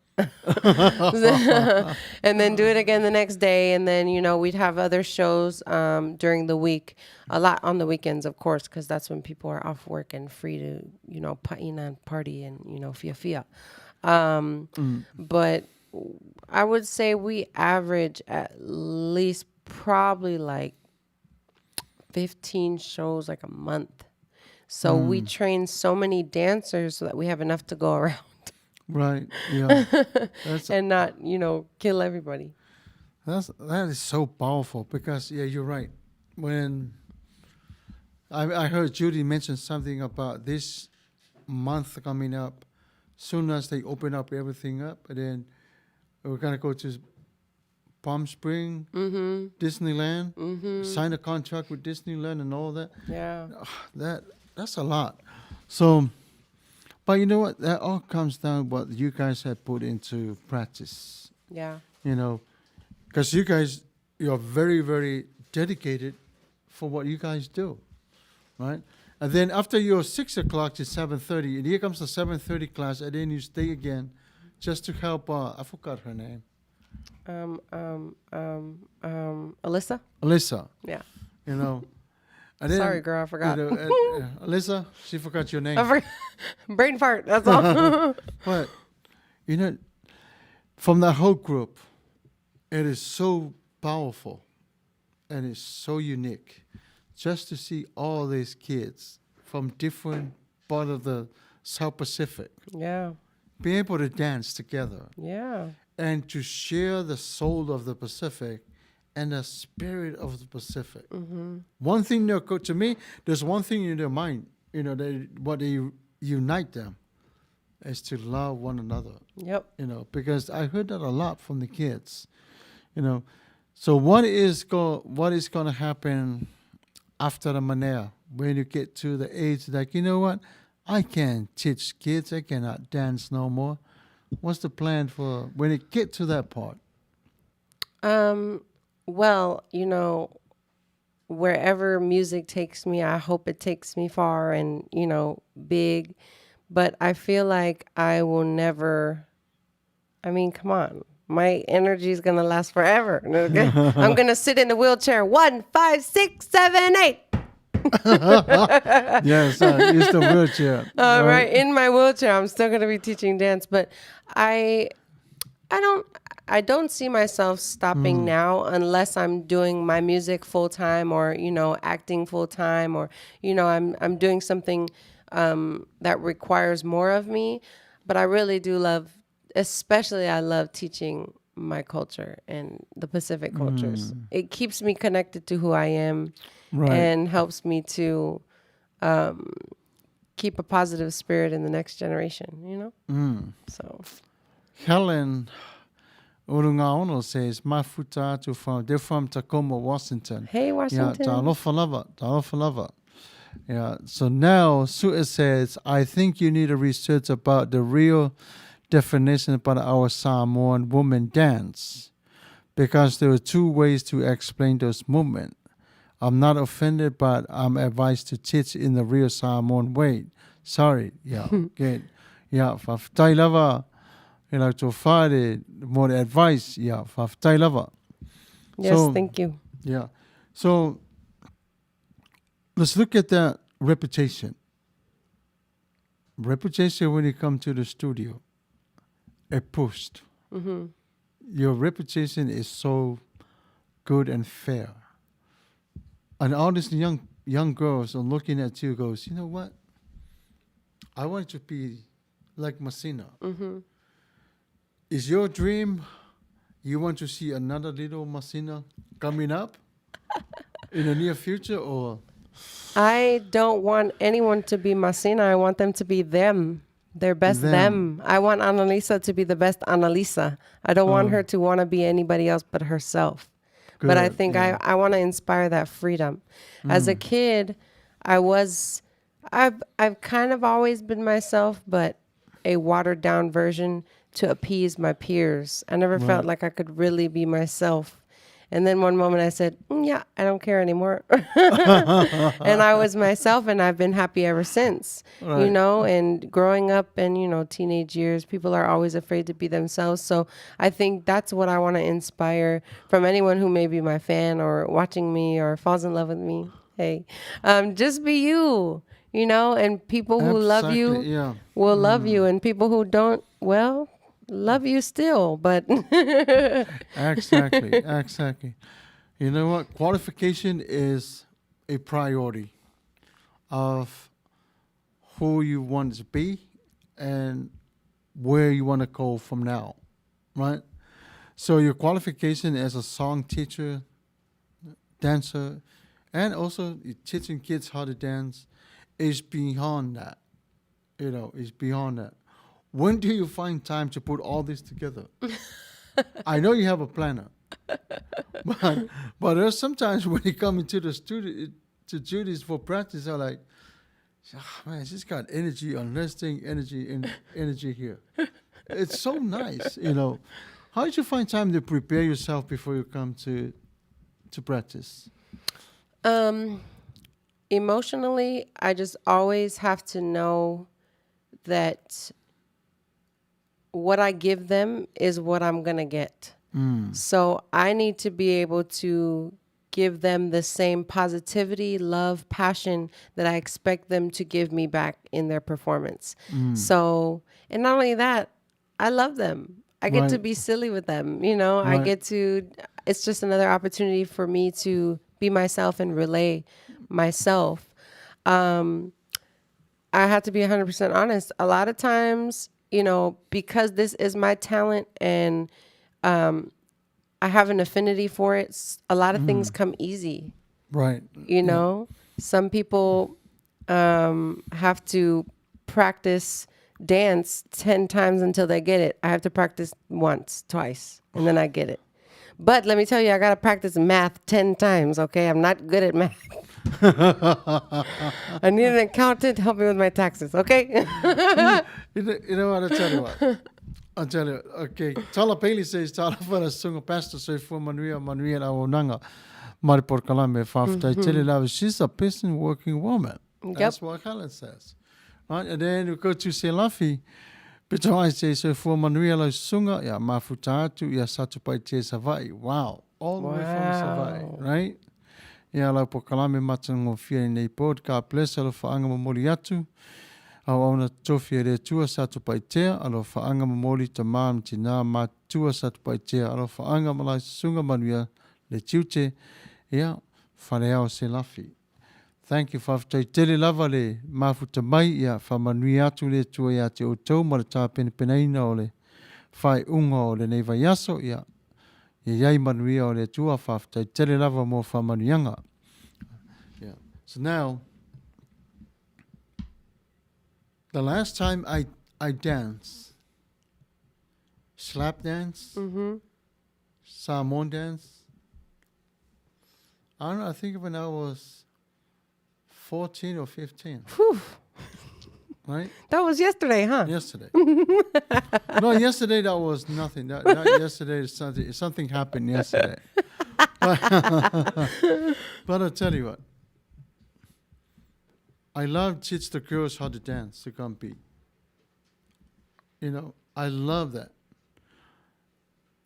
Speaker 3: And then do it again the next day. And then, we'd have other shows during the week, a lot on the weekends, of course, because that's when people are off work and free to, paina and party and, fia. But I would say we average at least probably like 15 shows like a month. So we train so many dancers so that we have enough to go around.
Speaker 2: Right. Yeah.
Speaker 3: And not, kill everybody.
Speaker 2: That is so powerful because you're right. When I heard Judy mention something about this month coming up, soon as they open up everything up, and then we're gonna go to Palm Spring, Disneyland, sign a contract with Disneyland and all that.
Speaker 3: Yeah.
Speaker 2: That's a lot. So, but you know what? That all comes down what you guys have put into practice.
Speaker 3: Yeah.
Speaker 2: Because you're very, very dedicated for what you guys do, right? And then after your 6 o'clock to 7:30, and here comes the 7:30 class, and then you stay again just to help, I forgot her name.
Speaker 3: Alyssa?
Speaker 2: Alyssa.
Speaker 3: Yeah.
Speaker 2: And then,
Speaker 3: Sorry, girl, I forgot.
Speaker 2: Alyssa, she forgot your name.
Speaker 3: Brain fart, that's all.
Speaker 2: But, from the whole group, it is so powerful and it's so unique just to see all these kids from different part of the South Pacific
Speaker 3: Yeah.
Speaker 2: be able to dance together
Speaker 3: Yeah.
Speaker 2: and to share the soul of the Pacific and the spirit of the Pacific. One thing, to me, there's one thing in their mind, what they unite them is to love one another.
Speaker 3: Yep.
Speaker 2: Because I heard that a lot from the kids. So what is going to happen after the MANEA when you get to the age like, you know what, I can't teach kids, I cannot dance no more. What's the plan for when it get to that part?
Speaker 3: Well, wherever music takes me, I hope it takes me far and, big. But I feel like I will never, come on. My energy is going to last forever. I'm going to sit in the wheelchair. 1, 5, 6, 7, 8.
Speaker 2: Yes, it's the wheelchair.
Speaker 3: Right. In my wheelchair, I'm still going to be teaching dance. But I don't see myself stopping now unless I'm doing my music full time or, acting full time or, I'm doing something that requires more of me. But I really do love, especially I love teaching my culture and the Pacific cultures. It keeps me connected to who I am and helps me to keep a positive spirit in the next generation, So
Speaker 2: Helen Urungaono says, Mafuta they're from Tacoma, Washington.
Speaker 3: Hey, Washington.
Speaker 2: Yeah, Ta'alofalava. Yeah, so now Sue says, I think you need to research about the real definition about our Samoan woman dance because there are two ways to explain those movements. I'm not offended, but I'm advised to teach in the real Samoan way. Sorry. Yeah, good. Yeah, Faftailava. To find more advice, Faftailava.
Speaker 3: Yes, thank you.
Speaker 2: Yeah. So let's look at that reputation. Reputation when you come to the studio, a post. Your reputation is so good and fair. And all these young girls are looking at you goes, you know what? I want to be like Masina. Is your dream you want to see another little Masina coming up in the near future or?
Speaker 3: I don't want anyone to be Masina. I want them to be them. Their best them. I want Annalisa to be the best Annalisa. I don't want her to want to be anybody else but herself.
Speaker 2: Good,
Speaker 3: but I think I want to inspire that freedom. As a kid, I've kind of always been myself, but a watered down version to appease my peers. I never felt like I could really be myself. And then one moment I said, yeah, I don't care anymore. And I was myself, and I've been happy ever since,
Speaker 2: Right.
Speaker 3: you know, and growing up and, you know, teenage years, people are always afraid to be themselves. So I think that's what I want to inspire from anyone who may be my fan or watching me or falls in love with me. Hey, just be you, you know, and people who love you
Speaker 2: Exactly, yeah.
Speaker 3: will love you, and people who don't, well, love you still, but
Speaker 2: Exactly, exactly. You know what? Qualification is a priority of who you want to be and where you want to go from now, right? So your qualification as a song teacher, dancer, and also teaching kids how to dance is beyond that. You know, is beyond that. When do you find time to put all this together? I know you have a planner, but there's sometimes when you come into the studio to Judy's for practice, I'm like, man, she's got energy on this thing, energy here. It's so nice, you know. How did you find time to prepare yourself before you come to practice?
Speaker 3: emotionally, I just always have to know that what I give them is what I'm going to get. So I need to be able to give them the same positivity, love, passion that I expect them to give me back in their performance. So, and not only that, I love them. I get to
Speaker 2: Right.
Speaker 3: be silly with them. You know, I
Speaker 2: Right.
Speaker 3: get to, it's just another opportunity for me to be myself and relay myself. I have to be 100% honest. A lot of times, you know, because this is my talent and I have an affinity for it, a lot of things come easy.
Speaker 2: Right.
Speaker 3: You know, some people have to practice dance 10 times until they get it. I have to practice once, twice, and then I get it. But let me tell you, I got to practice math 10 times, okay? I'm not good at math. I need an accountant to help me with my taxes, okay?
Speaker 2: You know what? I'll tell you. Okay. Tala Bailey says, Tala Fara Sunga Pastor, so for Manuia Awonanga, Maripor Kalame, Fafta, Chili Love. She's a patient working woman. That's what Helen says. Right? And then we go to Selafi. But I say, so for Manuia Sunga, ya Mafutatu, ya Satupai Te Savai. Wow. All the way from Savai, right? Ya la po kalame matango fia nei pod ka bless alo faanga mamoli atu. Au ona tofia re tua satu paitea alo faanga mamoli ta mam tina ma tua satu paitea alo faanga malai sunga manuia le tiute. Ya whareao se lafi. Thank you for tele lava le mafuta mai ya fa manui atu le tua ya te otau ma le tā penepenaina o le whai unga o le nei vai aso ya. Iai manuia o le tua whaftai tele lava mo whamanuianga. Yeah. So now, the last time I danced, slap dance, Samoan dance, I don't know, I think when I was 14 or 15.
Speaker 3: Whew.
Speaker 2: Right?
Speaker 3: That was yesterday, huh?
Speaker 2: Yesterday. No, yesterday that was nothing. That yesterday is something happened yesterday. But I'll tell you what. I love teach the girls how to dance to compete. You know, I love that.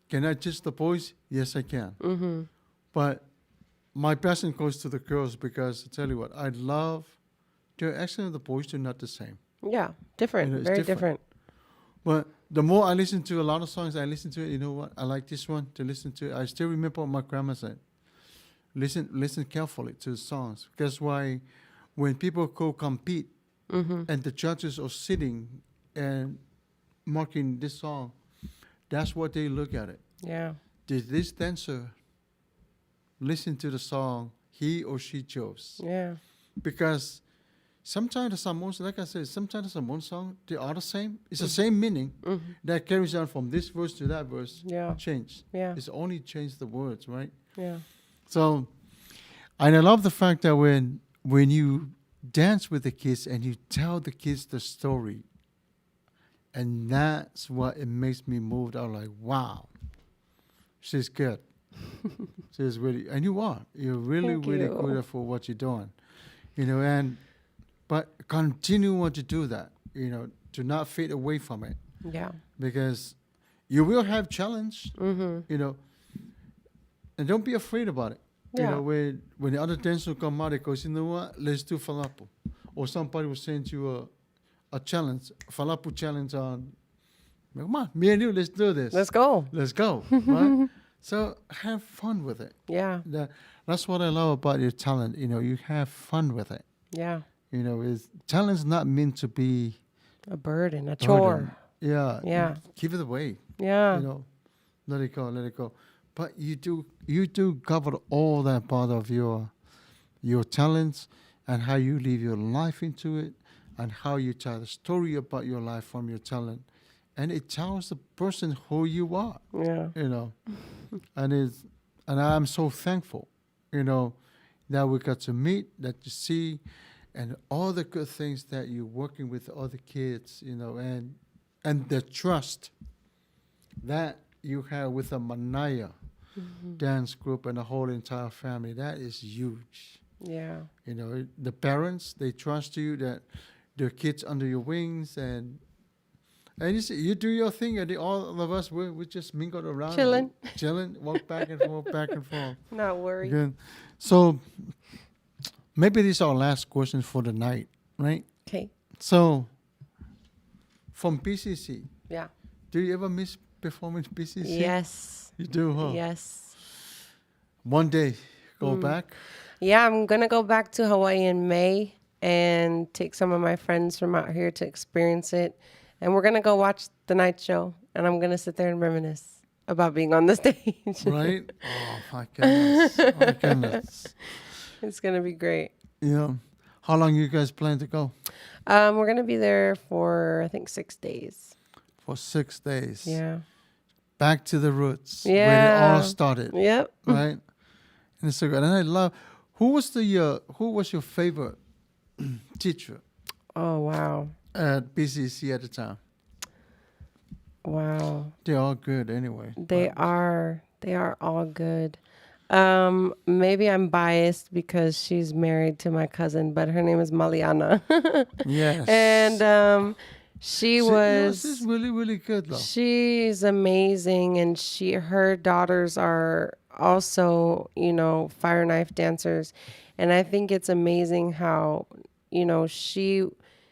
Speaker 2: Can I teach the boys? Yes, I can. But my passion goes to the girls because I tell you what, I love. Actually, the boys are not the same.
Speaker 3: Yeah, different,
Speaker 2: You know, it's
Speaker 3: very
Speaker 2: different.
Speaker 3: different.
Speaker 2: But the more I listen to a lot of songs, I listen to it. You know what? I like this one to listen to. I still remember what my grandma said. Listen carefully to the songs. Because why, when people go compete, and the judges are sitting and marking this song, that's what they look at it.
Speaker 3: Yeah.
Speaker 2: Did this dancer listen to the song he or she chose?
Speaker 3: Yeah.
Speaker 2: Because sometimes the Samoans, like I said, sometimes the Samoan song, they are the same. It's the same meaning that carries on from this verse to that verse.
Speaker 3: Yeah.
Speaker 2: Change.
Speaker 3: Yeah.
Speaker 2: It's only changed the words, right?
Speaker 3: Yeah.
Speaker 2: So, and I love the fact that when you dance with the kids and you tell the kids the story, and that's what it makes me moved. I'm like, wow, she's good. She's really, and you are. You're really,
Speaker 3: Thank
Speaker 2: really
Speaker 3: you.
Speaker 2: good for what you're doing. But continue to do that. Do not fade away from it,
Speaker 3: Yeah.
Speaker 2: because you will have challenge.
Speaker 3: Mm-hmm.
Speaker 2: And don't be afraid about it.
Speaker 3: Yeah.
Speaker 2: When the other dancer come out, it goes, you know what? Let's do falafel, or somebody will send you a challenge, falafel challenge on. Come on, me and you, let's do this.
Speaker 3: Let's go.
Speaker 2: Let's go, right? So have fun with it.
Speaker 3: Yeah.
Speaker 2: That's what I love about your talent. You have fun with it.
Speaker 3: Yeah.
Speaker 2: Talent's not meant to be
Speaker 3: A burden, a
Speaker 2: burden.
Speaker 3: chore.
Speaker 2: Yeah.
Speaker 3: Yeah.
Speaker 2: Give it away.
Speaker 3: Yeah.
Speaker 2: Let it go. But you do cover all that part of your talents, and how you live your life into it, and how you tell the story about your life from your talent, and it tells the person who you are.
Speaker 3: Yeah.
Speaker 2: And I'm so thankful, that we got to meet, that you see, and all the good things that you're working with other kids, and the trust that you have with the MANEA dance group and the whole entire family. That is huge.
Speaker 3: Yeah.
Speaker 2: The parents, they trust you, that their kids under your wings, and you do your thing, and all of us, we just mingle around. Chilling, walk back and forth.
Speaker 3: Not worried.
Speaker 2: Good. So maybe this is our last question for the night, right?
Speaker 3: Okay.
Speaker 2: So from BCC,
Speaker 3: Yeah.
Speaker 2: do you ever miss performing BCC?
Speaker 3: Yes.
Speaker 2: You do, huh?
Speaker 3: Yes.
Speaker 2: One day, go back.
Speaker 3: Yeah, I'm going to go back to Hawaii in May and take some of my friends from out here to experience it. And we're going to go watch the night show. And I'm going to sit there and reminisce about being on the stage.
Speaker 2: Right? Oh, my goodness. Oh, my goodness.
Speaker 3: It's going to be great.
Speaker 2: Yeah. How long you guys plan to go?
Speaker 3: We're going to be there for, I think, 6 days.
Speaker 2: For 6 days.
Speaker 3: Yeah.
Speaker 2: Back to the roots. Where it
Speaker 3: Yeah.
Speaker 2: all started.
Speaker 3: Yep.
Speaker 2: Right? And it's so good. And I love, who was your favorite teacher
Speaker 3: Oh, wow.
Speaker 2: at BCC at the time?
Speaker 3: Wow.
Speaker 2: They're all good anyway.
Speaker 3: They are all good. Maybe I'm biased because she's married to my cousin, but her name is Maliana.
Speaker 2: Yes.
Speaker 3: And she's
Speaker 2: really, really good though.
Speaker 3: she's amazing, and her daughters are also, fire knife dancers. And I think it's amazing how,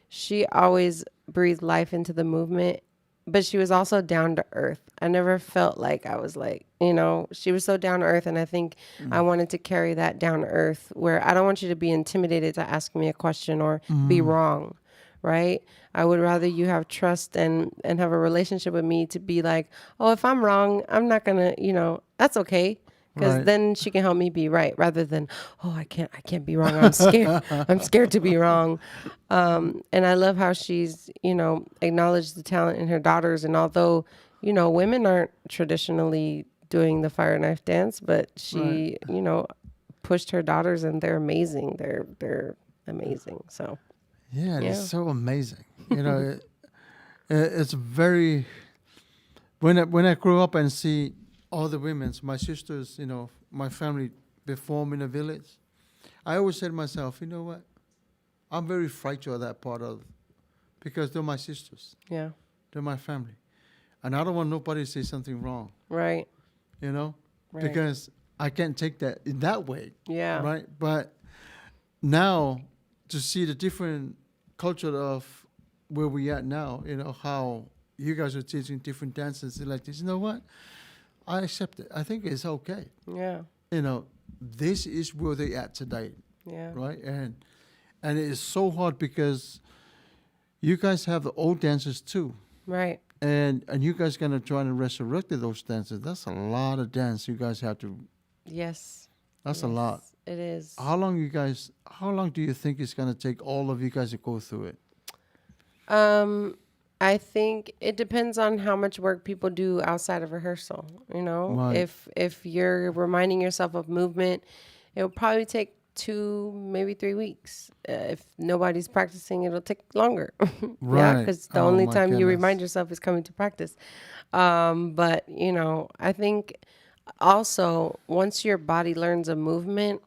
Speaker 3: she always breathed life into the movement, but she was also down to earth. I never felt like I was like, she was so down to earth. And I think I wanted to carry that down to earth, where I don't want you to be intimidated to ask me a question or be wrong. Right? I would rather you have trust and have a relationship with me to be like, oh, if I'm wrong, I'm not going to, that's okay. Because
Speaker 2: Right.
Speaker 3: then she can help me be right, rather than, oh, I can't be wrong. I'm scared. I'm scared to be wrong. And I love how she's, acknowledged the talent in her daughters. And although, women aren't traditionally doing the fire knife dance, but she, pushed her daughters, and they're amazing. They're amazing. So.
Speaker 2: Yeah,
Speaker 3: Yeah.
Speaker 2: it's so amazing. It's very. When I grew up and see all the women's, my sisters, my family perform in a village, I always said to myself, you know what? I'm very fragile of that part of, because they're my sisters,
Speaker 3: Yeah.
Speaker 2: they're my family, and I don't want nobody to say something wrong,
Speaker 3: Right.
Speaker 2: Right. Because I can't take that in that way.
Speaker 3: Yeah.
Speaker 2: Right. But now to see the different culture of where we at now, how you guys are teaching different dances like this. You know what? I accept it. I think it's okay.
Speaker 3: Yeah.
Speaker 2: This is where they at today,
Speaker 3: Yeah.
Speaker 2: right? And it is so hard because you guys have the old dances too,
Speaker 3: Right.
Speaker 2: and you guys gonna try to resurrect those dances. That's a lot of dance you guys have to.
Speaker 3: Yes.
Speaker 2: That's a lot.
Speaker 3: It is.
Speaker 2: How long do you think it's gonna take all of you guys to go through it?
Speaker 3: I think it depends on how much work people do outside of rehearsal.
Speaker 2: Right.
Speaker 3: If you're reminding yourself of movement, it'll probably take 2, maybe 3 weeks. If nobody's practicing, it'll take longer. Yeah,
Speaker 2: Right.
Speaker 3: because the
Speaker 2: Oh,
Speaker 3: only
Speaker 2: my
Speaker 3: time you
Speaker 2: goodness.
Speaker 3: remind yourself is coming to practice. But I think Also, once your body learns a movement,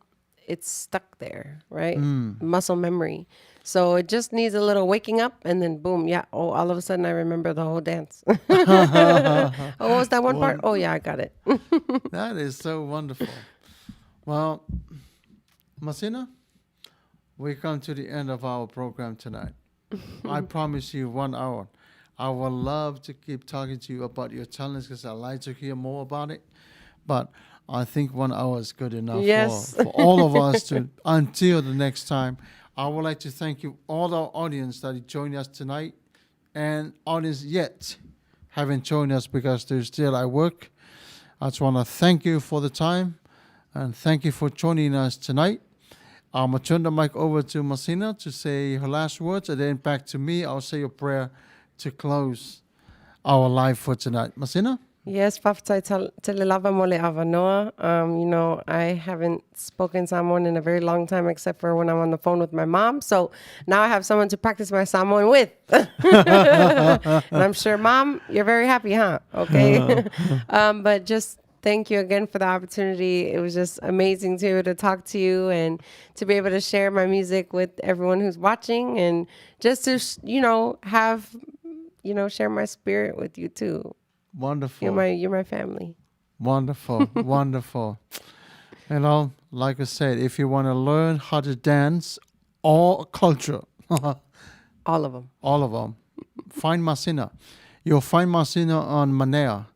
Speaker 3: it's stuck there, right? Muscle memory. So it just needs a little waking up, and then boom, yeah. Oh, all of a sudden I remember the whole dance. Oh, what was that one part? Oh, yeah, I got it.
Speaker 2: That is so wonderful. Well, Masina, we come to the end of our program tonight. I promise you 1 hour. I would love to keep talking to you about your talents because I'd like to hear more about it. But I think 1 hour is good enough
Speaker 3: Yes.
Speaker 2: for all of us to until the next time. I would like to thank you, all our audience that joined us tonight, and audience yet haven't joined us because they're still at work. I just want to thank you for the time and thank you for joining us tonight. I'm going to turn the mic over to Masina to say her last words, and then back to me. I'll say a prayer to close our live for tonight. Masina?
Speaker 3: Yes, Paftai Telelava Mole Avanoa. I haven't spoken Samoan in a very long time, except for when I'm on the phone with my mom. So now I have someone to practice my Samoan with. And I'm sure, Mom, you're very happy, huh? Okay. But just thank you again for the opportunity. It was just amazing to be able to talk to you and to be able to share my music with everyone who's watching, and just to, share my spirit with you too.
Speaker 2: Wonderful.
Speaker 3: You're my family.
Speaker 2: Wonderful. Wonderful. Like I said, if you want to learn how to dance or culture,
Speaker 3: All of them.
Speaker 2: all of them, find Masina. You'll find Masina on MANEA.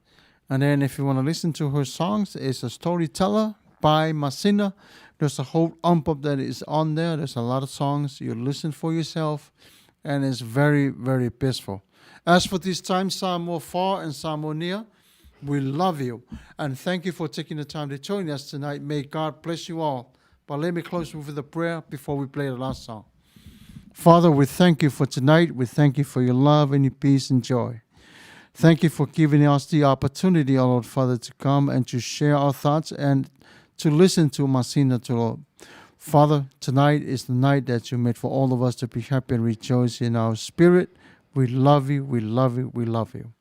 Speaker 2: And then if you want to listen to her songs, it's a storyteller by Masina. There's a whole album that is on there. There's a lot of songs. You listen for yourself. And it's very, very peaceful. As for this time, some more far and some more near, we love you. And thank you for taking the time to join us tonight. May God bless you all. But let me close with a prayer before we play the last song. Father, we thank you for tonight. We thank you for your love and your peace and joy. Thank you for giving us the opportunity, O Lord Father, to come and to share our thoughts and to listen to Masina, to Lord. Father, tonight is the night that you made for all of us to be happy and rejoice in our spirit. We love you, we love you, we love you.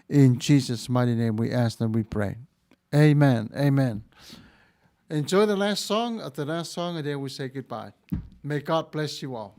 Speaker 2: In Jesus' mighty name we ask and we pray. Amen, amen. Enjoy the last song, and then we say goodbye. May God bless you all.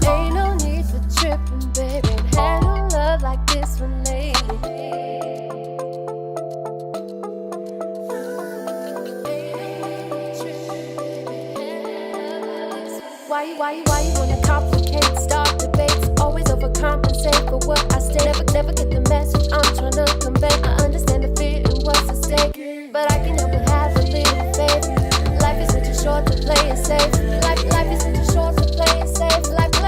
Speaker 1: Ain't no need for tripping, baby. Had no love like this one lately. Why you wanna complicate, start debates, always overcompensate for what I say. Never get the message I'm trying to convey. I understand the fear and what's at stake, but I can help but have a little faith. Life is way too short to play it safe. Life is way too short to play it safe. Life is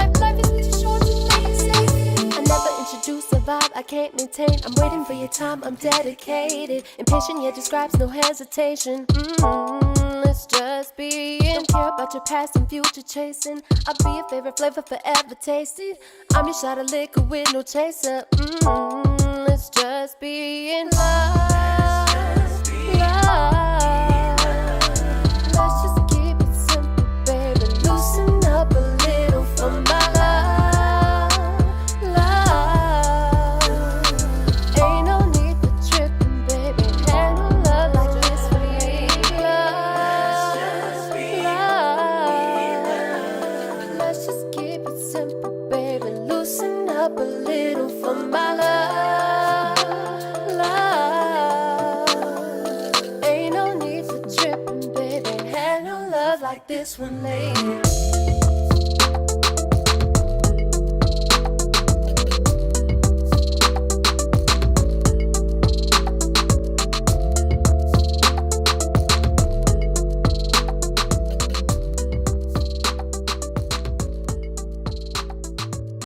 Speaker 1: way too short to play it safe. I never introduce a vibe I can't maintain. I'm waiting for your time, I'm dedicated. Impatient yet describes no hesitation. Let's just be in. Don't care about your past and future chasing. I'll be your favorite flavor forever tasted. I'm your shot of liquor with no chaser. Let's just be in love. Let's just keep it simple, baby. Loosen up a little for my love. Ain't no need for tripping, baby. Handle love like this for me. Let's just keep it my love. Ain't no need for tripping, baby. Had no love like this one, lady.